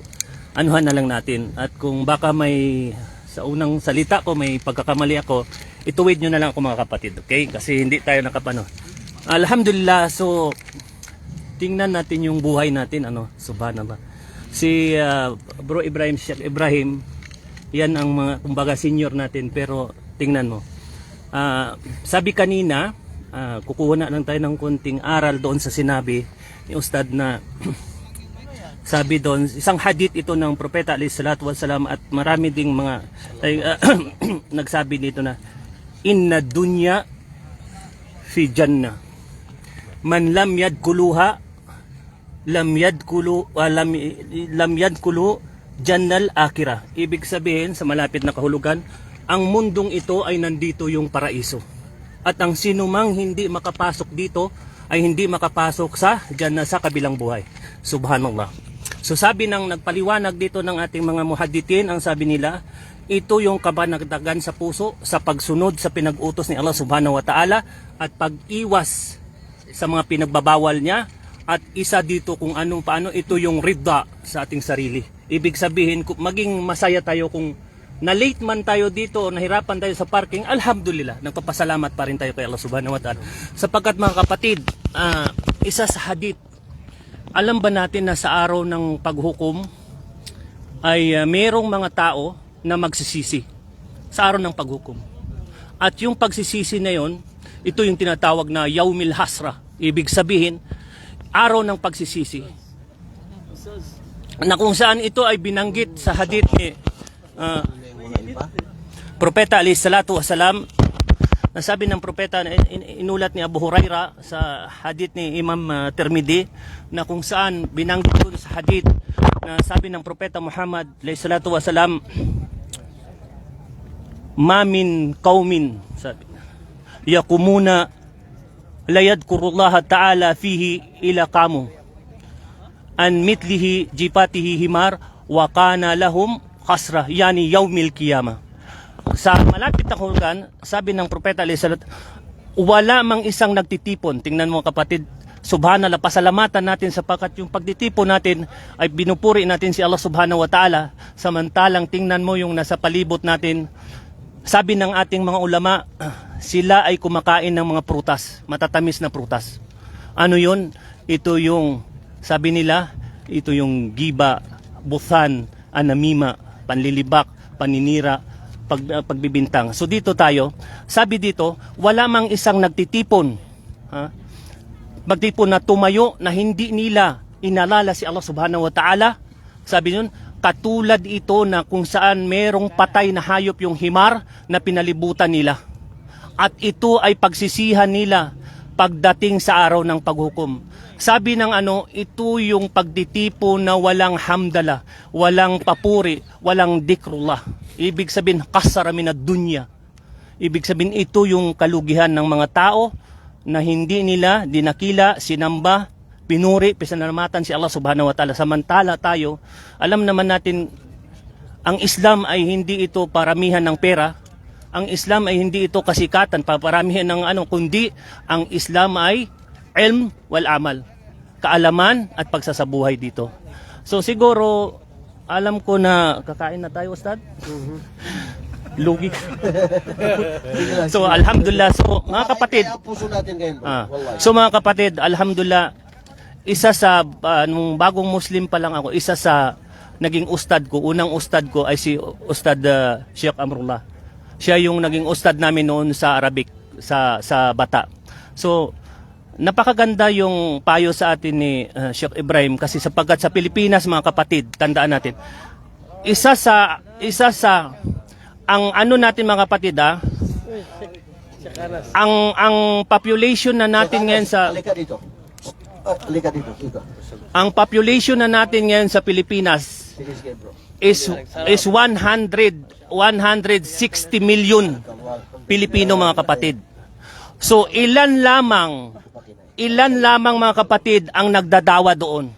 anuhan na lang natin. At kung baka may sa unang salita ko may pagkakamali ako, ituwid nyo na lang ako mga kapatid, okay? Kasi hindi tayo nakapano. Alhamdulillah, so tingnan natin yung buhay natin, subhanallah. Si Bro Ibrahim, Sheikh Ibrahim, yan ang mga, kumbaga, senior natin, pero tingnan mo. Sabi kanina, kukuha na lang tayo ng konting aral doon sa sinabi ni Ustad na sabi doon, isang hadith ito ng Propeta alayhi salatu wassalam, at marami ding mga nagsabi dito na inna dunya fi jannah man lam yadkuluha lam yadkulu jannal akhirah. Ibig sabihin, sa malapit na kahulugan, ang mundong ito ay nandito yung paraiso. At ang sinumang hindi makapasok dito ay hindi makapasok sa Jannah, sa kabilang buhay. Subhanallah. So sabi ng nagpaliwanag dito ng ating mga muhadithin, ang sabi nila, ito yung kabanagdagan sa puso sa pagsunod sa pinag-utos ni Allah subhanahu wa ta'ala at pag-iwas sa mga pinagbabawal niya, at isa dito kung anong paano, ito yung ridda sa ating sarili. Ibig sabihin, maging masaya tayo kung na-late man tayo dito o nahirapan tayo sa parking, alhamdulillah, nagpapasalamat pa rin tayo kay Allah subhanahu wa ta'ala. Sapagkat mga kapatid, isa sa hadith, alam ba natin na sa araw ng paghukom ay mayroong mga tao na magsisisi sa araw ng paghukom. At yung pagsisisi na yon, ito yung tinatawag na Yaumil Hasra. Ibig sabihin, araw ng pagsisisi. Na kung saan ito ay binanggit sa hadith ni Propeta alayhi salatu wassalam, nasabi ng propeta, inulat ni Abu Huraira sa hadith ni Imam Tirmidhi, na kung saan binanggit doon sa hadith na sabi ng propeta Muhammad alayhi salatu wassalam, ma min qaumin, sabi, yakumuna la yadhkurullaha ta'ala fihi ila qamu an mitlihi jipatihi himar wa kana lahum khasra, yani yaumil qiyamah. Sa malapit na kahulugan, sabi ng propeta alayhi salat, wala mang isang nagtitipon. Tingnan mo kapatid, subhanallah, pasalamatan natin sapagkat yung pagtitipon natin ay binupuri natin si Allah subhanahu wa ta'ala, samantalang tingnan mo yung nasa palibot natin. Sabi ng ating mga ulama, sila ay kumakain ng mga prutas, matatamis na prutas. Ano yun? Ito yung, sabi nila, ito yung giba, buthan, anamima, panlilibak, paninira, pagbibintang. So dito tayo, sabi dito, wala mang isang nagtitipon, magtipon na tumayo na hindi nila inalala si Allah subhanahu wa ta'ala. Sabi nun, katulad ito na kung saan merong patay na hayop yung himar na pinalibutan nila. At ito ay pagsisihan nila pagdating sa araw ng paghukom. Sabi ng ito yung pagtitipo na walang hamdala, walang papuri, walang dikrullah. Ibig sabihin, kasara minad dunya. Ibig sabihin, ito yung kalugihan ng mga tao na hindi nila dinakila, sinamba, pinuri, pisalamatan si Allah subhanahu wa ta'ala. Samantala tayo, alam naman natin, ang Islam ay hindi ito paramihan ng pera. Ang Islam ay hindi ito kasikatan, paparamihan ng kundi ang Islam ay ilm wal amal, kaalaman at pagsasabuhay dito. So siguro, alam ko na kakain na tayo, Ustad. Lugi. So alhamdulillah, so mga kapatid, so mga kapatid, alhamdulillah, isa sa nung bagong Muslim pa lang ako, isa sa naging ustad ko, unang ustad ko ay si Ustad Sheikh Amrullah. Siya yung naging ustad namin noon sa Arabic, sa Bata. So napakaganda yung payo sa atin ni Sheikh Ibrahim, kasi sapagkat sa Pilipinas, mga kapatid, tandaan natin, isa sa ang natin mga kapatid, ang population na natin ngayon sa ang population na natin ngayon sa Pilipinas is 160 million Pilipino, mga kapatid. So ilan lamang mga kapatid ang nagdadawa doon.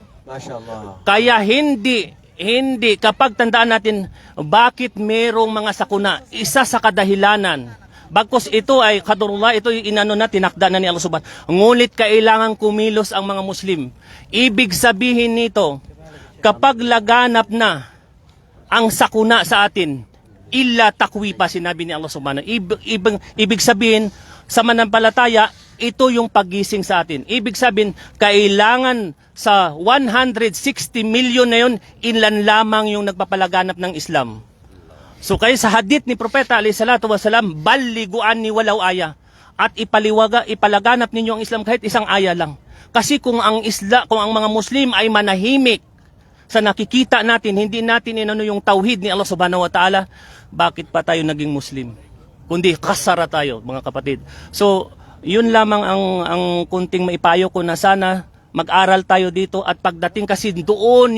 Kaya hindi kapag tandaan natin bakit merong mga sakuna, isa sa kadahilanan, bagkus ito ay kadurullah, ito yung tinakda na ni Allah subhanahu. Ngulit kailangan kumilos ang mga Muslim. Ibig sabihin nito, kapag laganap na ang sakuna sa atin, illa takwipa, sinabi ni Allah subhanahu. Ibig sabihin, sa mananampalataya, ito yung paggising sa atin. Ibig sabihin, kailangan sa 160 million na yun, ilan lamang yung nagpapalaganap ng Islam. So kaya sa hadith ni Propeta alayhi salatu wasalam, baliguan ni walaw aya, at ipalaganap ninyo ang Islam kahit isang aya lang. Kasi kung ang mga Muslim ay manahimik sa nakikita natin, hindi natin inano yung tauhid ni Allah subhanahu wa ta'ala, bakit pa tayo naging Muslim? Kundi kasara tayo, mga kapatid. So yun lamang ang kunting maipayo ko, na sana mag-aral tayo dito, at pagdating kasi doon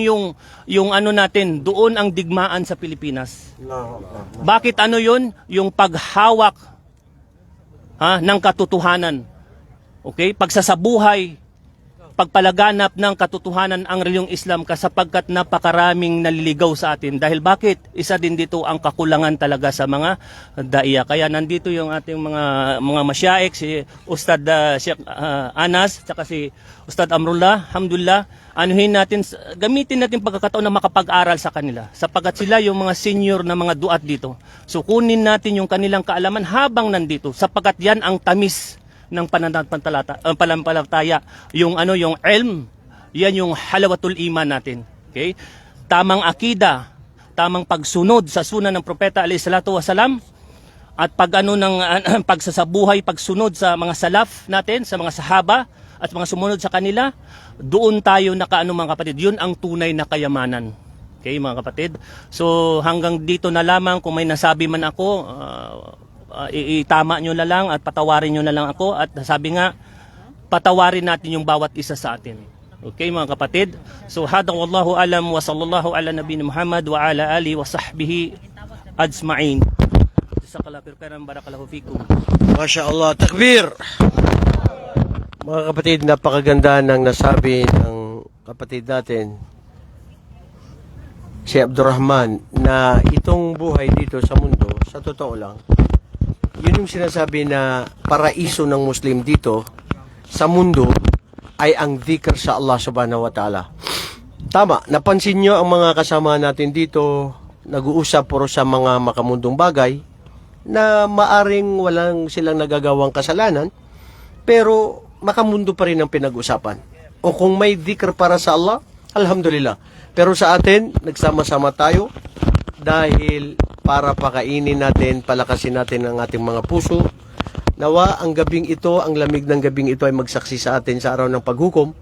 yung ano natin, doon ang digmaan sa Pilipinas. Bakit ano yun? Yung paghawak ng katotohanan. Okay? Pagsasabuhay, pagpalaganap ng katotohanan ang reliyong Islam, sapagkat napakaraming naliligaw sa atin. Dahil bakit? Isa din dito ang kakulangan talaga sa mga daiya. Kaya nandito yung ating mga masyaik, si Ustad Sheikh Anas, tsaka si Ustad Amrullah. Alhamdulillah, gamitin natin pagkakataon na makapag-aral sa kanila, sapagkat sila yung mga senior na mga duat dito. So kunin natin yung kanilang kaalaman habang nandito, sapagkat yan ang tamis ng pananampalataya, yung ilm, yan yung halawatul iman natin. Okay? Tamang akida, tamang pagsunod sa sunan ng Propeta alayhi salatu wasalam, at pagsasabuhay, pagsunod sa mga salaf natin, sa mga sahaba, at mga sumunod sa kanila, doon tayo mga kapatid. Yun ang tunay na kayamanan. Okay, mga kapatid? So hanggang dito na lamang. Kung may nasabi man ako, itama nyo na lang at patawarin nyo na lang ako, at sabi nga, patawarin natin yung bawat isa sa atin. Okay, mga kapatid? So hada wallahu alam, wa sallallahu ala nabiyina Muhammad wa ala alihi wa sahbihi ajma'in. Jazakallahu khairan, barakallahu fikum. Masya Allah, takbir! Mga kapatid, napakaganda ng nasabi ng kapatid natin, si Abdurrahman, na itong buhay dito sa mundo, sa totoo lang, yun yung sinasabi na paraiso ng Muslim dito sa mundo ay ang dhikr sa Allah subhanahu wa ta'ala. Tama, napansin nyo ang mga kasama natin dito, nag-uusap puro sa mga makamundong bagay na maaring walang silang nagagawang kasalanan, pero makamundo pa rin ang pinag-usapan. O kung may dhikr para sa Allah, alhamdulillah. Pero sa atin, nagsama-sama tayo dahil para pakainin natin, palakasin natin ang ating mga puso. Nawa ang gabing ito, ang lamig ng gabing ito ay magsaksi sa atin sa araw ng paghukom,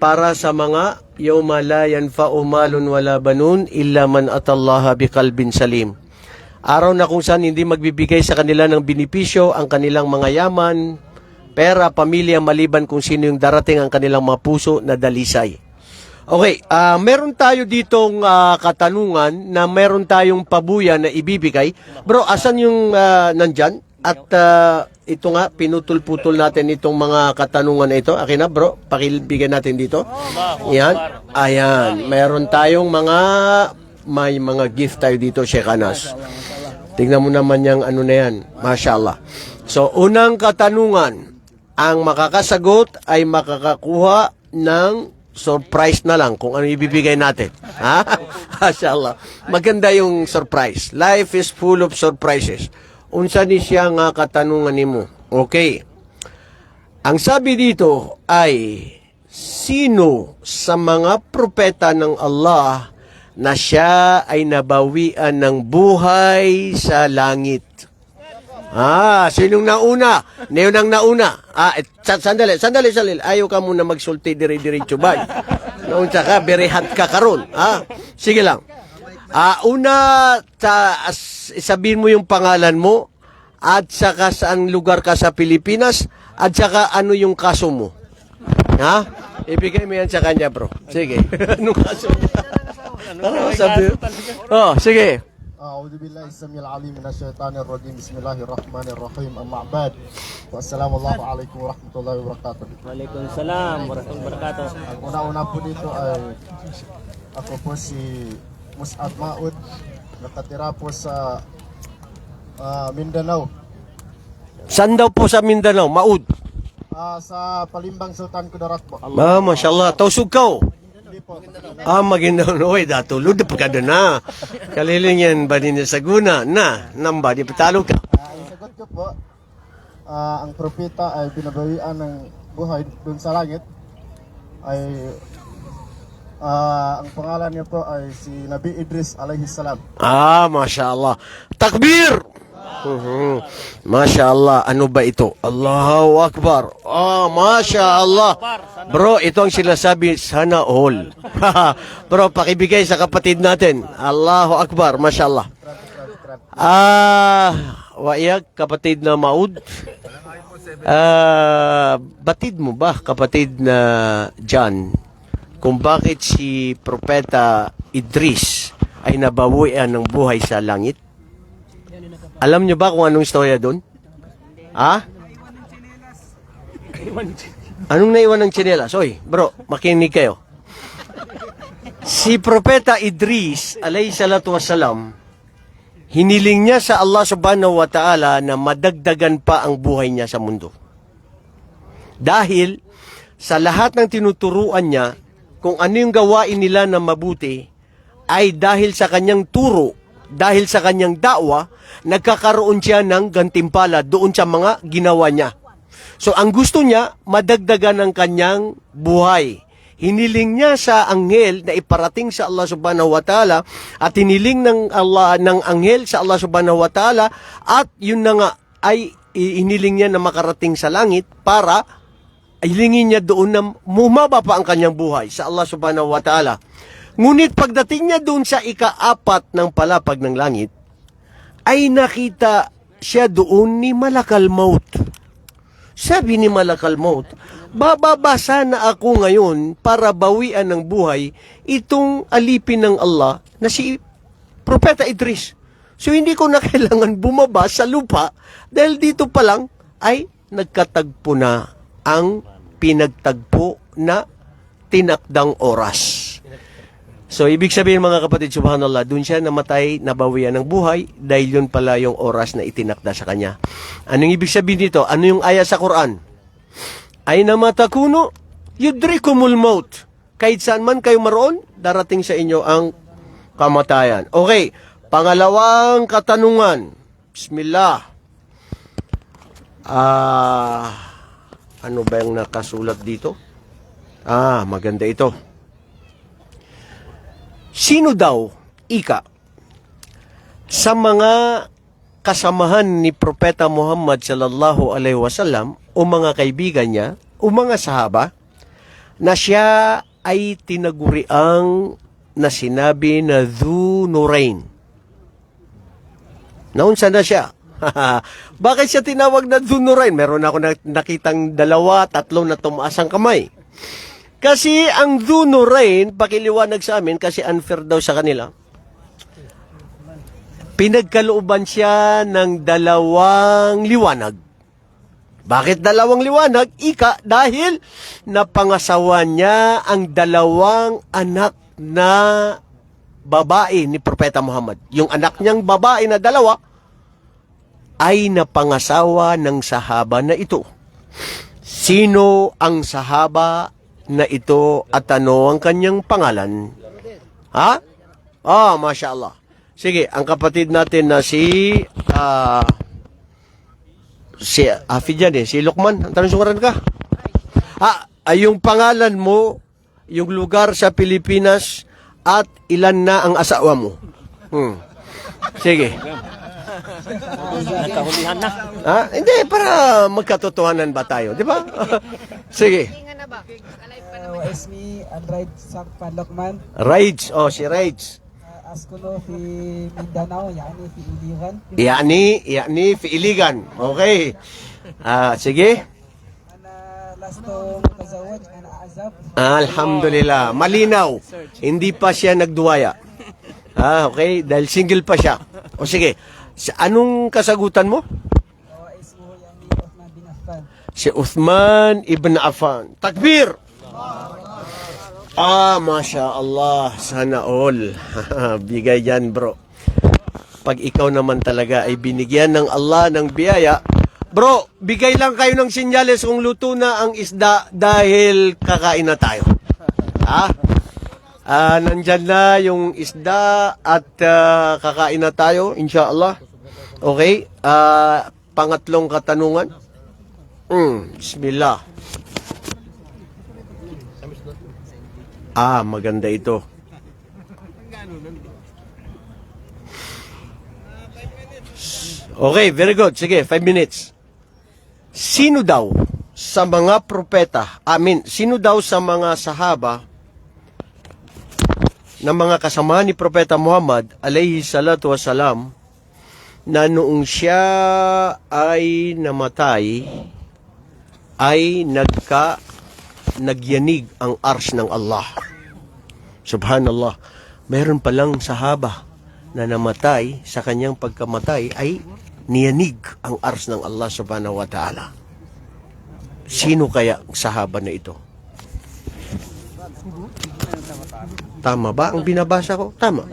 para sa mga yawma la yanfa'u malun wala banun illa man atallaha biqalbin salim. Araw na kung saan hindi magbibigay sa kanila ng binipisyo ang kanilang mga yaman, pera, pamilya, maliban kung sino yung darating ang kanilang mga puso na dalisay. Okay, meron tayo ditong katanungan na meron tayong pabuya na ibibigay. Bro, asan yung nandyan? At ito nga, pinutol-putol natin itong mga katanungan na ito. Akin na bro, pakibigyan natin dito. Yan, ayan. Meron tayong may mga gift tayo dito, Sheikh Anas. Tingnan mo naman yung ano na yan. Mashallah. So, unang katanungan, ang makakasagot ay makakakuha ng surprise na lang kung ano ibibigay natin. Ha? Mashallah. Maganda yung surprise. Life is full of surprises. Unsa ni siya nga katanungan nimo? Okay. Ang sabi dito ay, sino sa mga propeta ng Allah na siya ay nabawian ng buhay sa langit? Sinong nauna? Ngayon ang nauna. Sandali. Ayaw ka muna magsulti diri-diretso ba? Noon ka, berihat ka karon. Sige lang. Una, sabihin mo yung pangalan mo, at saka saan lugar ka sa Pilipinas, at saka ano yung kaso mo. Ibigay mo yan sa kanya, bro. Sige. Anong kaso mo? Ano sabi? Sige. أعوذ بالله السميع العليم من الشيطان الرجيم بسم الله الرحمن الرحيم أما بعد والسلام عليكم ورحمة الله وبركاته. Waalaikumsalam warahmatullahi wabarakatuh. Una-una po dito ay ako po si Mus'ab Maud, nakatira po sa Mindanao. Saan daw po sa Mindanao? Maud? Sa Palimbang Sultan Kudarat po. Mashallah. Tausugkaw. Maguindanao. Uy, datulod na pagkada na. Kalilingan ba din sa guna? Namba, di patalo ka. Ang sagot ko po, ang propeta ay binabawian ng buhay dun sa langit. Ay ang pangalan niya po ay si Nabi Idris alayhi salam. Masya Allah. Takbir! Masya Allah. Ano ba ito? Allahu Akbar. Masya Allah. Bro, ito ang sinasabi, sana all. Bro, pakibigay sa kapatid natin. Allahu Akbar. Masya Allah. Waiyak, kapatid na Maud. Batid mo ba, kapatid na John, kung bakit si Propeta Idris ay nabawian ng buhay sa langit? Alam niyo ba kung anong istorya doon? Anong naiwan ng tsinelas? Oy, bro, makinig kayo. Si Propeta Idris, alayhi salatu wassalam, hiniling niya sa Allah subhanahu wa ta'ala na madagdagan pa ang buhay niya sa mundo. Dahil sa lahat ng tinuturuan niya, kung ano yung gawain nila na mabuti, ay dahil sa kanyang turo, dahil sa kanyang da'wa, nagkakaroon siya ng gantimpala doon sa mga ginawa niya. So ang gusto niya, madagdagan ang kanyang buhay. Hiniling niya sa anghel na iparating sa Allah subhanahu wa ta'ala at hiniling ng anghel sa Allah subhanahu wa ta'ala at yun na nga ay hiniling niya na makarating sa langit para hilingin niya doon na bumaba pa ang kanyang buhay sa Allah subhanahu wa ta'ala. Ngunit pagdating niya doon sa ika-4 ng palapag ng langit, ay nakita siya doon ni Malakal Maut. Sabi ni Malakal Maut, bababa sana ako ngayon para bawian ng buhay itong alipin ng Allah na si Propeta Idris. So hindi ko na kailangan bumaba sa lupa dahil dito pa lang ay nagkatagpo na ang pinagtagpo na tinakdang oras. So, ibig sabihin mga kapatid, subhanallah, dun siya namatay, nabawian ng buhay, dahil yun pala yung oras na itinakda sa kanya. Anong ibig sabihin dito? Ano yung aya sa Quran? Aina matakuno, yudrikumul maut. Kahit saan man kayo maroon, darating sa inyo ang kamatayan. Okay, pangalawang katanungan. Bismillah. Ano ba yung nakasulat dito? Maganda ito. Sino daw, ika, sa mga kasamahan ni Propeta Muhammad sallallahu alaihi wasallam o mga kaibigan niya o mga sahaba na siya ay tinaguriang na sinabi na Dhu Nurain? Naunsa na siya? Bakit siya tinawag na Dhu Nurain? Meron ako nakitang 2, 3 na tumaas ang kamay. Kasi ang Dhu Nurain, pakiliwanag sa amin, kasi unfair daw sa kanila. Pinagkalooban siya ng 2 liwanag. Bakit 2 liwanag? Ika, dahil napangasawa niya ang 2 anak na babae ni Propeta Muhammad. Yung anak niyang babae na 2 ay napangasawa ng sahaba na ito. Sino ang sahaba na ito at ano ang kanyang pangalan? Masya Allah. Sige, ang kapatid natin na si Afi dyan si Lukman. Ang tanong sungaran ka? Yung pangalan mo, yung lugar sa Pilipinas, at ilan na ang asawa mo? Sige. Nagkahulihan na. Hindi, para magkatotohanan ba tayo, di ba? Sige. اسمي الريد سقفان لقمان Raids, si Raids. أسكن في مينداناو يعني في إليغان Yani fi Iligan. Okay. Sige. أنا لست متزوج أنا أعزب Alhamdulillah. Malinaw. Hindi pa siya nagduwaya. Okay. Dahil single pa siya. O sige. Anong kasagutan mo? واسمه يعني عثمان بن عفان Si Uthman ibn Affan. Takbir! Masya Allah. Sana all. Bigay yan, bro. Pag ikaw naman talaga ay binigyan ng Allah ng biyaya, bro, bigay lang kayo ng sinyales kung luto na ang isda dahil kakain na tayo. Nandyan na yung isda at kakain na tayo, inshallah. Okay? Pangatlong katanungan. Bismillah. Maganda ito. Okay, very good. Sige, 5 minutes. Sino daw sa mga propeta, sino daw sa mga sahaba na mga kasama ni Propeta Muhammad alayhi salatu wasalam na noong siya ay namatay ay nagyanig ang ars ng Allah. Subhanallah. Meron palang sahaba na namatay, sa kanyang pagkamatay ay niyanig ang ars ng Allah subhanahu wa ta'ala. Sino kaya ang sahaba na ito? Tama ba ang binabasa ko? Tama.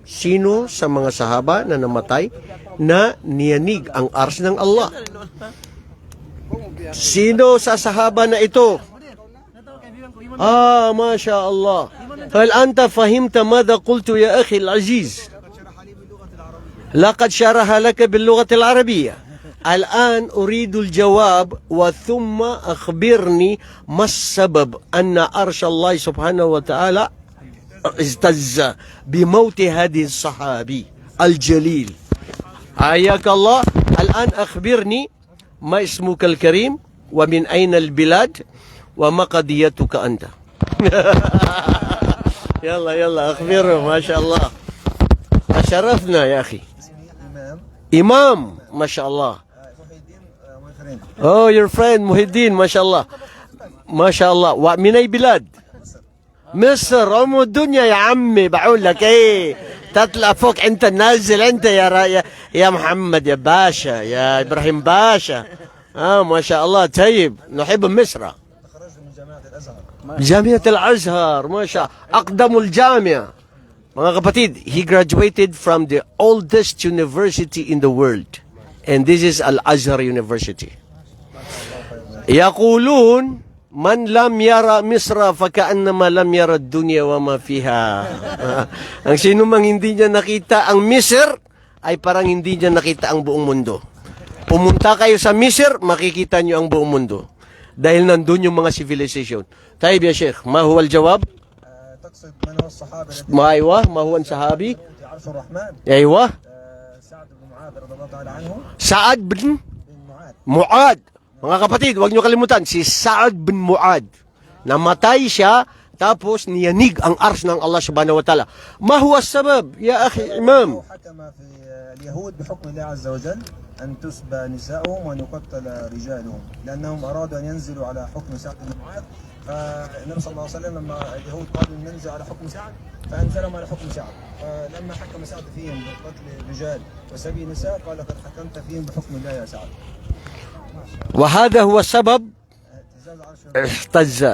Sino sa mga sahaba na namatay na niyanig ang ars ng Allah? Sino sa sahaba na ito? Masya Allah. Hal anta fahimta mada qultu ya akhi al-aziz? لقد شرح لك باللغة العربية. الآن أريد الجواب وثم أخبرني ما السبب أن عرش الله سبحانه وتعالى اهتز بموت هذه الصحابي الجليل. حياك الله. الآن أخبرني ما اسمك الكريم ومن أين البلاد وما قضيتك أنت. يلا أخبره. ما شاء الله أشرفنا يا أخي. إمام ما شاء الله. your friend Muhyiddin ما شاء الله. ما شاء الله. ومن أي بلاد؟ مصر. الدنيا يا عمي. بقول لك ايه، تطلع فوق انت، نازل انت يا محمد يا باشا، يا ابراهيم باشا. ما شاء الله. طيب، نحب مصر. جامعة الأزهر ما شاء الله. أقدم الجامعة. Mga kapatid, he graduated from the oldest university in the world. And this is Al-Azhar University. يقولون من لم يرى مصر فكأنما لم يرى الدنيا وما فيها. Ang sino mang hindi niya nakita ang Misr ay parang hindi niya nakita ang buong mundo. Pumunta kayo sa Misr, makikita niyo ang buong mundo. Dahil nandun yung mga civilization. Tayyib ya Sheikh, ma huwa al-jawab? تقصد من هو الصحابة الذي ما هو الصحابي؟ عرش الرحمن؟ أيوة. سعد بن معاذ رضي الله تعالى عنه. Saad bin Muad. Mga kapatid, huwag niyo kalimutan, si Saad bin Muad. Namatay siya, tapos niyanig ang ars ng Allah subhanahu wa ta'ala. Ma huwa sabab, ya akhi imam? حكم في اليهود بحكم الله عز وجل أن تسبى نساؤهم وأن يقتل رجالهم لأنهم أرادوا أن ينزلوا على حكم سعد بن معاذ. فالنبي صلى الله عليه وسلم لما اليهود قالوا ننزل على حكم سعد فأنزلهم على حكم سعد. فلما حكم سعد فيهم بقتل الرجال وسبي النساء قال قد حكمت فيهم بحكم الله يا سعد. وهذا هو السبب اهتز.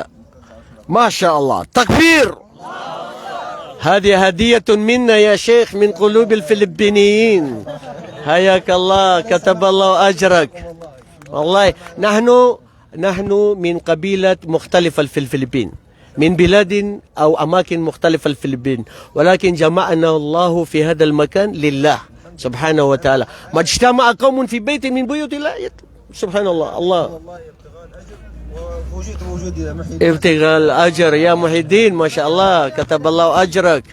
ما شاء الله. تكبير. هذه هدية منا يا شيخ من قلوب الفلبينيين. حياك الله. كتب الله أجرك. والله نحن من قبيلة مختلفة في الفلبين، من بلاد أو أماكن مختلفة في الفلبين، ولكن جمعنا الله في هذا المكان لله سبحانه وتعالى. ما اجتمع قوم في بيت من بيوت الله سبحان الله. الله ابتغاء الأجر يا محي الدين. ما شاء الله. كتب الله أجرك.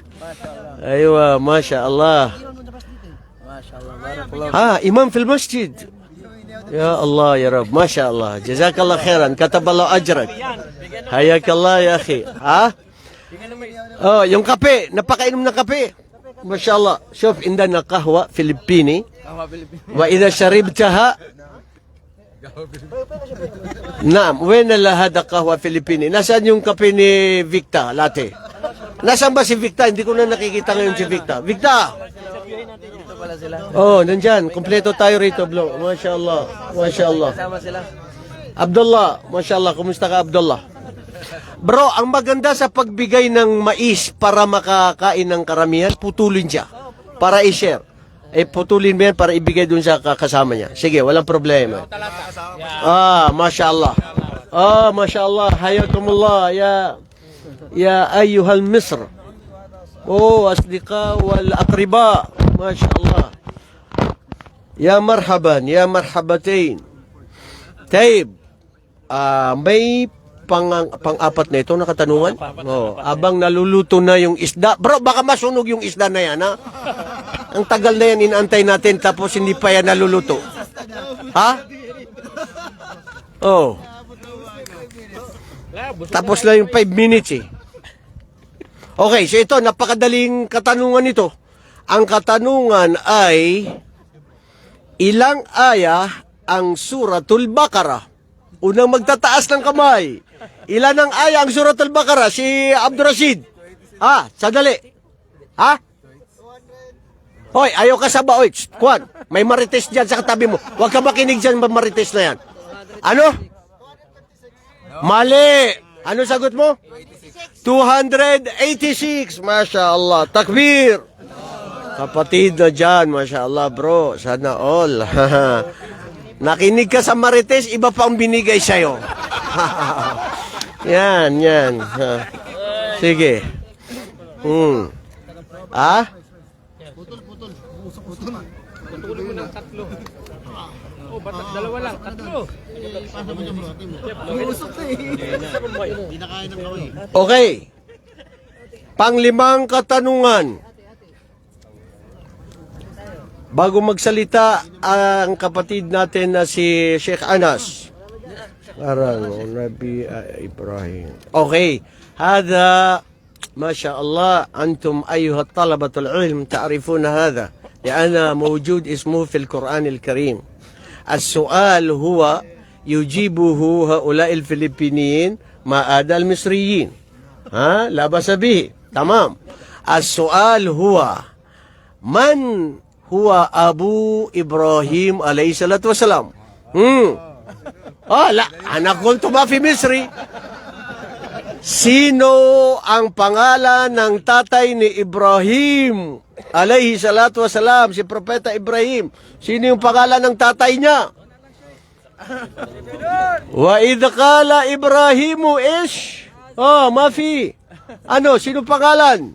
أيوة ما شاء الله. إمام في المسجد. يا الله يا رب. ما شاء الله. جزاك الله خيرا. كتب الله أجرك. حياك الله يا أخي. yung kape. Napakainom ng kape. ما شاء الله. شوف عندنا قهوة فلبيني وإذا شربتها نعم. وين هذا قهوة فلبيني؟ Nasaan yung kape ni Victa latte? Nasaan ba si Victa? Hindi ko na nakikita ngayon si Victa. Victa! Nandyan. Kompleto tayo rito, bro. Masya Allah. Masya Allah. Abdullah. Masya Allah. Kumusta ka, Abdullah? Bro, ang maganda sa pagbigay ng mais para makakain ng karamihan, putulin siya. Para i-share. Putulin mo yan para ibigay dun sa kasama niya. Sige, walang problema. Masya Allah. Masya Allah. Hayakumullah. Ya ayyuhal Misr. Oh, asdika wal aqriba. MashaAllah. Ya marhaban, ya marhabatain. Taib. May pang-apat na ito na katanungan. Oh, abang naluluto na yung isda. Bro, baka masunog yung isda na yan, ha? Ang tagal na yan, inaantay natin, tapos hindi pa yan naluluto. Ha? Oh. Tapos lang yung 5 minutes, eh. Okay, so ito, napakadaling katanungan ito. Ang katanungan ay, ilang aya ang Suratul Baqarah? Unang magtataas ng kamay. Ilan ang aya ang Suratul Baqarah? Si Abdul Rashid. Sadali. Ha? Hoy, ayaw ka sa baoy. Kwan, may marites dyan sa katabi mo. Huwag ka makinig dyan, marites na yan. Ano? Mali. Ano sagot mo? 286. Masya Allah. Takbir. Kapatid na dyan. Masya Allah, bro. Sana all. Nakinig ka sa marites, iba pa ang binigay sa'yo. Yan. Sige. Okay. Panglimang katanungan. Bago magsalita ang kapatid natin na si Sheikh Anas. Parang Nabi Ibrahim. Okay. Hada, masya Allah, antum ayuha talabatul ilm, ta'rifuna hada. لأن موجود اسمه في القرآن الكريم. السؤال هو يجيبه هؤلاء الفلبينيين ما آدى المصريين. لا بأس به. تمام. السؤال هو من هو أبو إبراهيم عليه الصلاة والسلام؟ لا أنا قلت ما في مصري. Sino ang pangalan ng tatay ni Ibrahim alayhi salatu wasalam, si Propeta Ibrahim? Sino yung pangalan ng tatay niya? Wa idh qala Ibrahimu ish. Mafi. Ano, sino pangalan?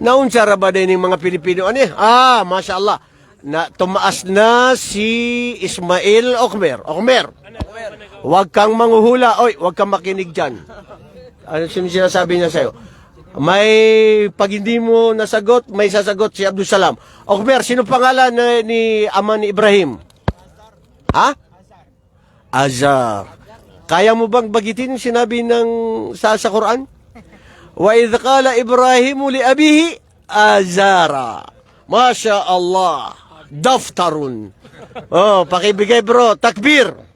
Naunsa ra ba din ng mga Pilipino ani? Masya Allah. Tumaas na si Ismail Okmer. Huwag kang manghuhula. Oy, huwag kang makinig dyan. Ano sinasabi niya sa'yo? Pag hindi mo nasagot, may sasagot si Abdul Salam. Okmer, sino pangalan ni ama ni Ibrahim? Azar. Kaya mo bang bagitin sinabi ng sa Quran? Wa idh qala Ibrahimu li abihi Azara. Masya Allah. Daftarun. Pakibigay bro. Takbir.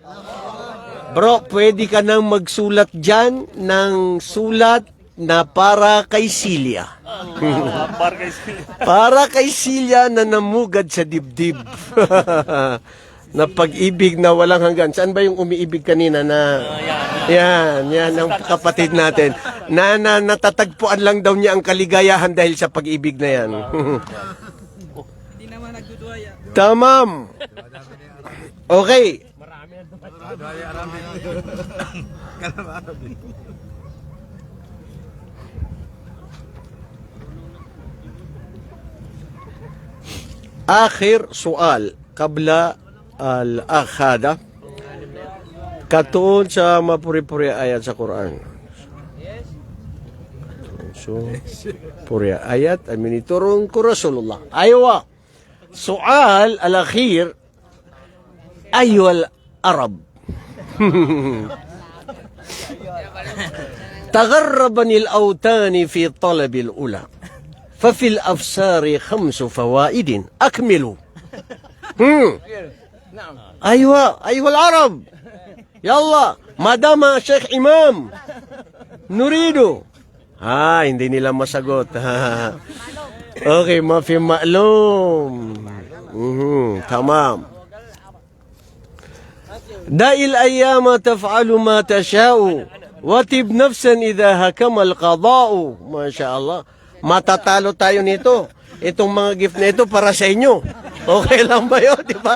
Bro, pwede ka nang magsulat dyan ng sulat na para kay Silya. Para kay Silya na namugad sa dibdib. Na pag-ibig na walang hanggan. Saan ba yung umiibig kanina na... Yan ang kapatid natin. Na natatagpuan lang daw niya ang kaligayahan dahil sa pag-ibig na yan. Tamam. Okay. Akhir soal kabla al-akhada katuon sa mapuri-puri ayat sa Quran. So, puri ayat amin iturun ko Rasulullah. Aywa. Soal al-akhir ayyul Arab. تغربني الأوتان في طلب الأولى ففي الأفسار 5 فوائد أكملوا. أيها العرب يلا ما دام شيخ إمام نريد hindi nila masagot. Okay, ما في معلوم. تمام. دائل الأيام تفعل ما تشاء وتب نفسا إذا حكم القضاء. ما شاء الله. Matatalo tayo nito. Itong mga gift na ito para sa inyo. Okay lang ba yun? Diba?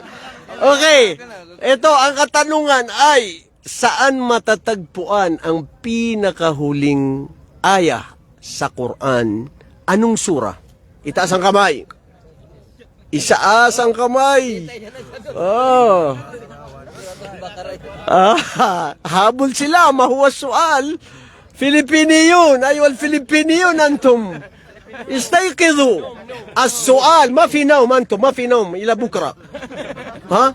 Okay. Ito, ang katanungan ay, saan matatagpuan ang pinakahuling aya sa Quran Anong sura? Itaas ang kamay. Isaas ang kamay. Oh. Habol sila, mahuwas sual. Filipiniyun, ayol Filipiniyun antum. Istayqidu. As-sual, ma fi nawm antum, ma fi nawm ila bukra. Ha?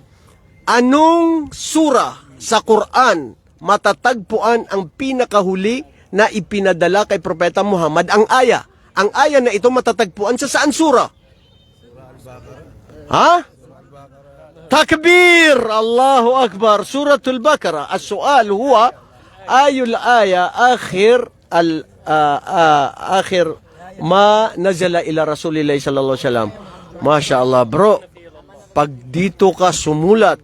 Anong sura sa Quran matatagpuan ang pinakahuli na ipinadala kay Propeta Muhammad? Ang aya. Ang aya na ito matatagpuan sa saan sura? Ha? Takbir! Allahu Akbar! Suratul Baqarah. As-sual huwa ayul aya akhir akhir ma nazala ila Rasulillah sallallahu alaihi wasallam. Masya Allah, bro. Pag dito ka sumulat,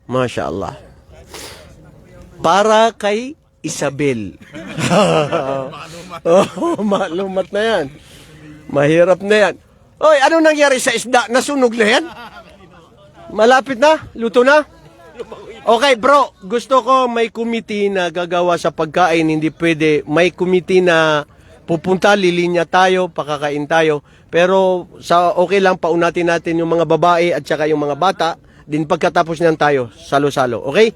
Masya Allah. Para kay Isabel. Oh, malumat na yan. Mahirap na yan. Oy, ano nangyari sa isda? Nasunog na yan? Malapit na? Luto na? Okay, bro. Gusto ko may committee na gagawa sa pagkain. Hindi pwede. May committee na pupunta, lilinya tayo, pakakain tayo. Pero sa okay lang, paunatin natin yung mga babae at saka yung mga bata. Din pagkatapos niyan tayo, salo-salo. Okay?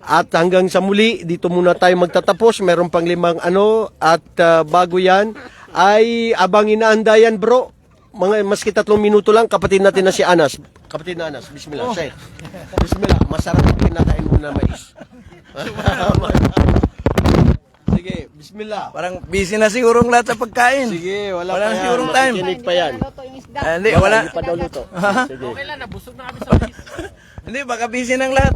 At hanggang sa muli, dito muna tayo magtatapos. Meron pang 5 at bago yan, ay abang inaanda yan, bro. Maski 3 minuto lang, kapatid natin na si Anas. Kapatid na Anas, bismillah. Say. Bismillah, masarap ang kinakain mo na mais. Sige, bismillah. Parang busy na siguro ang lahat sa pagkain. Sige, wala Wala pa na yan. sigurong time. Makikinig pa yan. Hindi, wala. Hindi pa daw luto. Sige. Okay lang, nabusog na kami sa Hindi, baka busy ng lahat.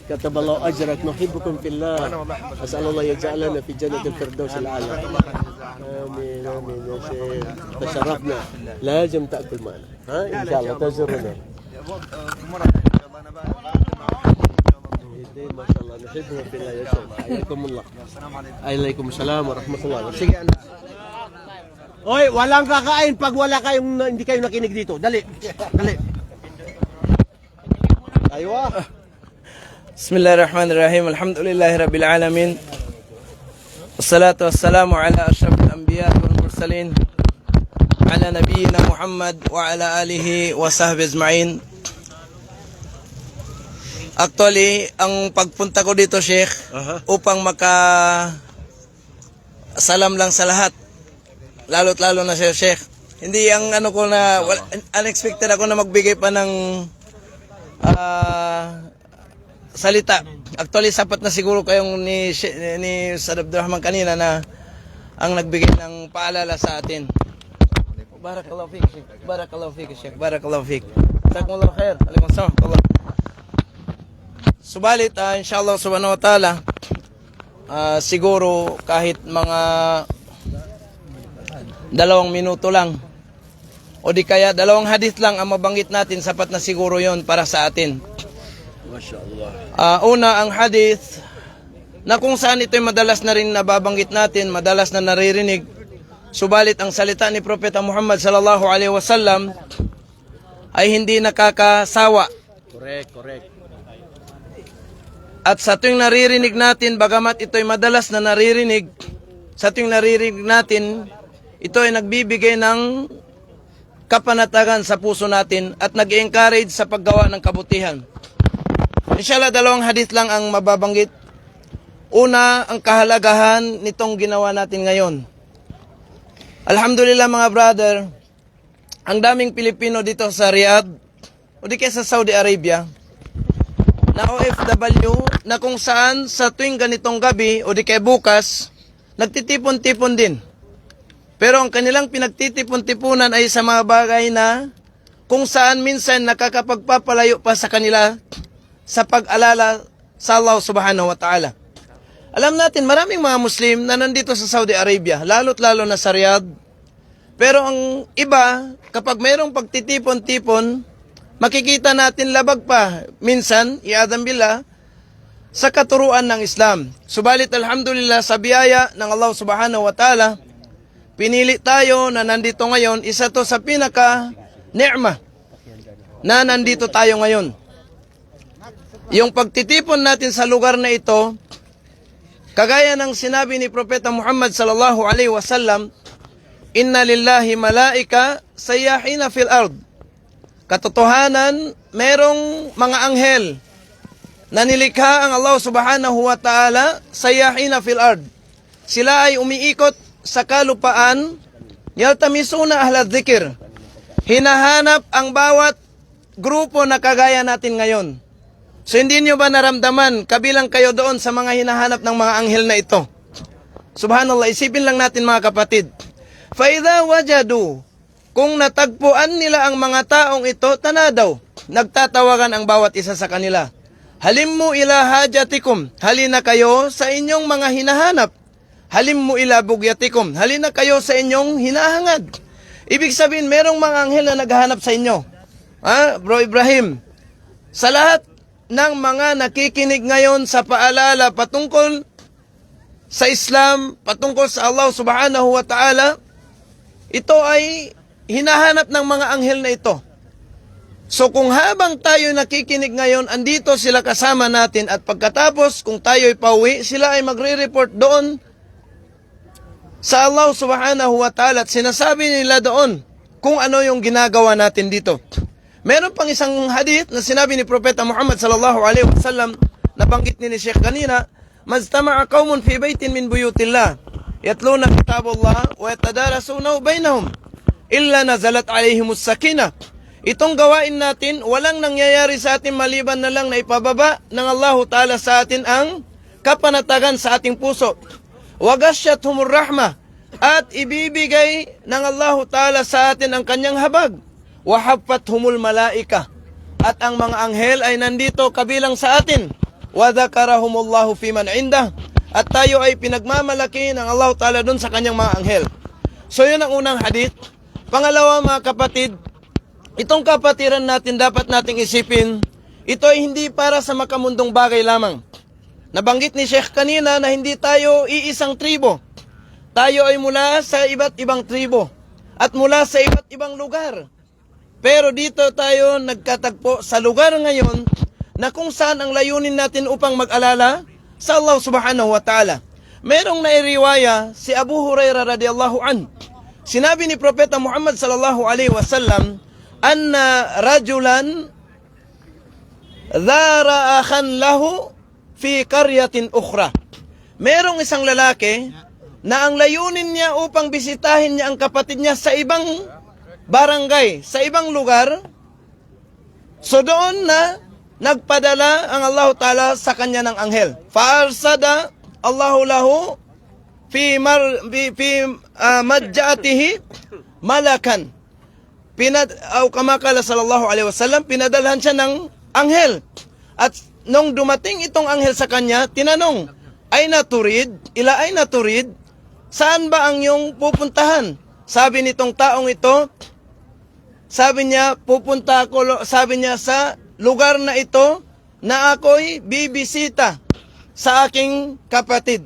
كتب الله أجرك نحبكم في الله أسأل الله يجعلنا في جنة الفردوس الأعلى آمين آمين يا شيخ تشرفنا لازم تأكل معنا ها إن شاء الله تزورنا ما شاء الله نحبكم في الله يا شيخ حياكم الله عليكم السلام ورحمة الله sige ano Oy, walang kakain pag wala kayong hindi kayo nakinig dito. Dali. Dali. Aywa. Bismillahirrahmanirrahim. Alhamdulillahi rabbil alamin. Wassalatu wassalamu ala asyrafil anbiya wal mursalin. Ala nabiyyina Muhammad wa ala alihi wa sahbihi ajma'in. Actually, ang pagpunta ko dito, Sheikh, upang salam lang sa lahat. Lalo't lalo na siya, Sheikh. Hindi ang ano ko na unexpected ako na magbigay pa ng salita. Actually, sapat na siguro kayong ni Sir Abdurrahman kanina na ang nagbigay ng paalala sa atin. Barakallahu fik, Sheikh. Barakallahu fik, Sheikh. Barakallahu fik. Jazakumullahu khair. Alaikum salam. Subalit, inshallah subhanahu wa ta'ala, siguro kahit mga 2 minuto lang o di kaya 2 hadith lang ang mabanggit natin, sapat na siguro yon para sa atin. Una, ang hadith na kung saan ito'y madalas na rin nababanggit natin, madalas na naririnig, subalit ang salita ni Propeta Muhammad sallallahu alaihi wasallam ay hindi nakakasawa. Correct. At sa tuwing naririnig natin, bagamat ito'y madalas na naririnig, sa tuwing naririnig natin, ito ay nagbibigay ng kapanatagan sa puso natin at nag-encourage sa paggawa ng kabutihan. Inshallah, 2 hadith lang ang mababanggit. Una, ang kahalagahan nitong ginawa natin ngayon. Alhamdulillah mga brother, ang daming Pilipino dito sa Riyadh o di kaya sa Saudi Arabia na OFW na kung saan sa tuwing ganitong gabi o di kaya bukas, nagtitipon-tipon din. Pero ang kanilang pinagtitipon-tipunan ay sa mga bagay na kung saan minsan nakakapagpapalayo pa sa kanila sa pag-alala sa Allah subhanahu wa ta'ala. Alam natin, maraming mga Muslim na nandito sa Saudi Arabia, lalo't lalo na sa Riyadh. Pero ang iba, kapag mayroong pagtitipon-tipon, makikita natin labag pa, minsan, i'adhan billah, sa katuruan ng Islam. Subalit alhamdulillah sa biyaya ng Allah subhanahu wa ta'ala, pinili tayo na nandito ngayon, isa to sa pinaka-ni'mah na nandito tayo ngayon. Yung pagtitipon natin sa lugar na ito, Kagaya ng sinabi ni Propeta Muhammad sallallahu alaihi wasallam, "Inna lillahi malaika sayyahina fil ard." Katotohanan, merong mga anghel na nilikha ang Allah subhanahu wa ta'ala, sayyahina fil ard. Sila ay umiikot sa kalupaan, yaltamisuna ahla dhikr. Hinahanap ang bawat grupo na kagaya natin ngayon. So hindi nyo ba naramdaman, kabilang kayo doon sa mga hinahanap ng mga anghel na ito? Subhanallah, isipin lang natin mga kapatid. Faidha wajadu, kung natagpuan nila ang mga taong ito, tanadaw, nagtatawagan ang bawat isa sa kanila. Halimmu ila hajatikum, halina kayo sa inyong mga hinahanap. Halimmu ila bugyatikum, halina kayo sa inyong hinahangad. Ibig sabihin, merong mga anghel na naghahanap sa inyo. Bro Ibrahim, sa lahat ng mga nakikinig ngayon sa paalala patungkol sa Islam, patungkol sa Allah subhanahu wa ta'ala, ito ay hinahanap ng mga anghel na ito. So kung habang tayo nakikinig ngayon, andito sila kasama natin at pagkatapos kung tayo'y pauwi, sila ay magre-report doon sa Allah subhanahu wa ta'ala at sinasabi nila doon kung ano yung ginagawa natin dito. Meron pang isang hadith na sinabi ni Propeta Muhammad sallallahu alaihi wasallam, nabanggit ni Sheikh kanina, "Majtama'a qaumun fi baitin min buyutillah, yatluna kitabullah wa yatadarasunahu bainahum, illa nazalat alaihimus sakinah." Itong gawain natin, walang nangyayari sa atin maliban na lang na ipababa ng Allah Ta'ala sa atin ang kapanatagan sa ating puso. Wagasyathumur rahmah, at ibibigay ng Allah Ta'ala sa atin ang kanyang habag. Wahaffathumul malaika, at ang mga anghel ay nandito kabilang sa atin. Wadhakarahumullahu fiman indah, at tayo ay pinagmamalaki ng Allah Ta'ala dun sa kanyang mga anghel. So yun ang unang hadith. Pangalawa mga kapatid, itong kapatiran natin dapat nating isipin, ito ay hindi para sa makamundong bagay lamang. Nabanggit ni Sheikh kanina na hindi tayo iisang tribo. Tayo ay mula sa iba't ibang tribo at mula sa iba't ibang lugar. Pero dito tayo nagkatagpo sa lugar ngayon na kung saan ang layunin natin upang mag-alala sa Allah subhanahu wa ta'ala. Merong nairiwaya si Abu Hurairah radiyallahu anhu. Sinabi ni Propeta Muhammad sallallahu alaihi wasallam, "Anna rajulan dhara akhan lahu fi qaryatin ukhra." Merong isang lalaki na ang layunin niya upang bisitahin niya ang kapatid niya sa ibang barangay, sa ibang lugar. So doon na nagpadala ang Allah Ta'ala sa kanya ng anghel. Faarsada Allahu lahu fi madja'atihi malakan. Kamakala sallallahu alaihi wasallam, pinadalhan siya ng anghel. At nung dumating itong anghel sa kanya, tinanong, "Ayna turid? Ila ayna turid? Saan ba ang iyong pupuntahan?" Sabi nitong taong ito, sabi niya, pupunta ako, sabi niya, sa lugar na ito na ako'y bibisita sa aking kapatid.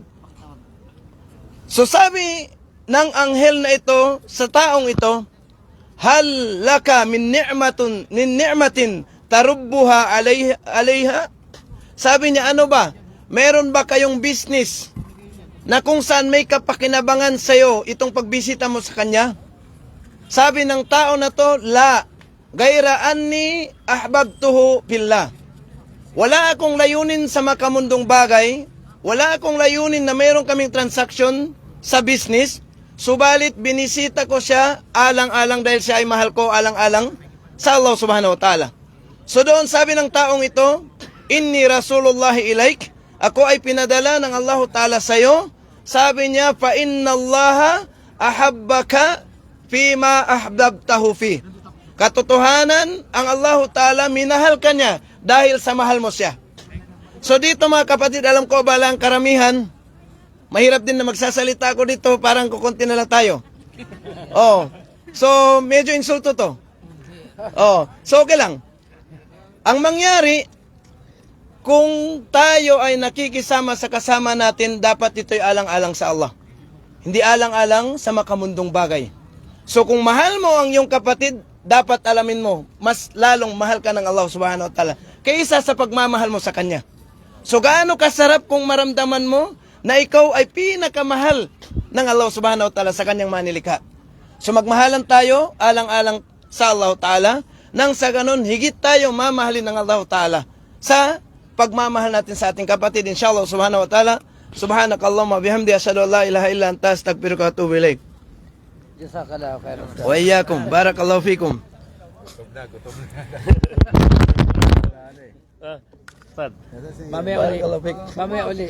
So sabi ng anghel na ito sa taong ito, "Hal laka min ni'matin tarubbuha alayha?" Sabi niya, ano ba? Meron ba kayong business na kung saan may kapakinabangan sa'yo itong pagbisita mo sa kanya? Sabi ng tao na to, "La, gaira anni ahbabtuhu billah." Wala akong layunin sa makamundong bagay, wala akong layunin na meron kaming transaksyon sa business, subalit binisita ko siya alang-alang dahil siya ay mahal ko alang-alang sa Allah subhanahu wa ta'ala. So doon sabi ng taong ito, "Inni rasulullahi ilaik," ako ay pinadala ng Allah Ta'ala sa'yo. Sabi niya, "Fa inna allaha ahabbaka fima ahbabtahu fi." Katotohanan, ang Allah Ta'ala minahal ka niya dahil sa mahal mo siya. So dito mga kapatid, alam ko balang karamihan, mahirap din na magsasalita ako dito, parang kukunti na lang tayo. So medyo insulto to. So okay lang. Ang mangyari, kung tayo ay nakikisama sa kasama natin, dapat ito'y alang-alang sa Allah. Hindi alang-alang sa makamundong bagay. So kung mahal mo ang iyong kapatid, dapat alamin mo, mas lalong mahal ka ng Allah subhanahu wa ta'ala kaysa sa pagmamahal mo sa kanya. So gaano kasarap kung maramdaman mo na ikaw ay pinakamahal ng Allah subhanahu wa ta'ala sa kanyang manilikha. So magmahalan tayo alang-alang sa Allah ta'ala, nang sa ganun higit tayo mamahalin ng Allah ta'ala sa pagmamahal natin sa ating kapatid, inshallah subhanahu wa ta'ala. Subhanakallahumma bihamdi asyhadu an la ilaha illa anta astaghfiruka wa atubu ilaik. Jazakallahu khairan. Wa iyyakum, barakallahu fikum. Mamaya uli. Mamaya uli.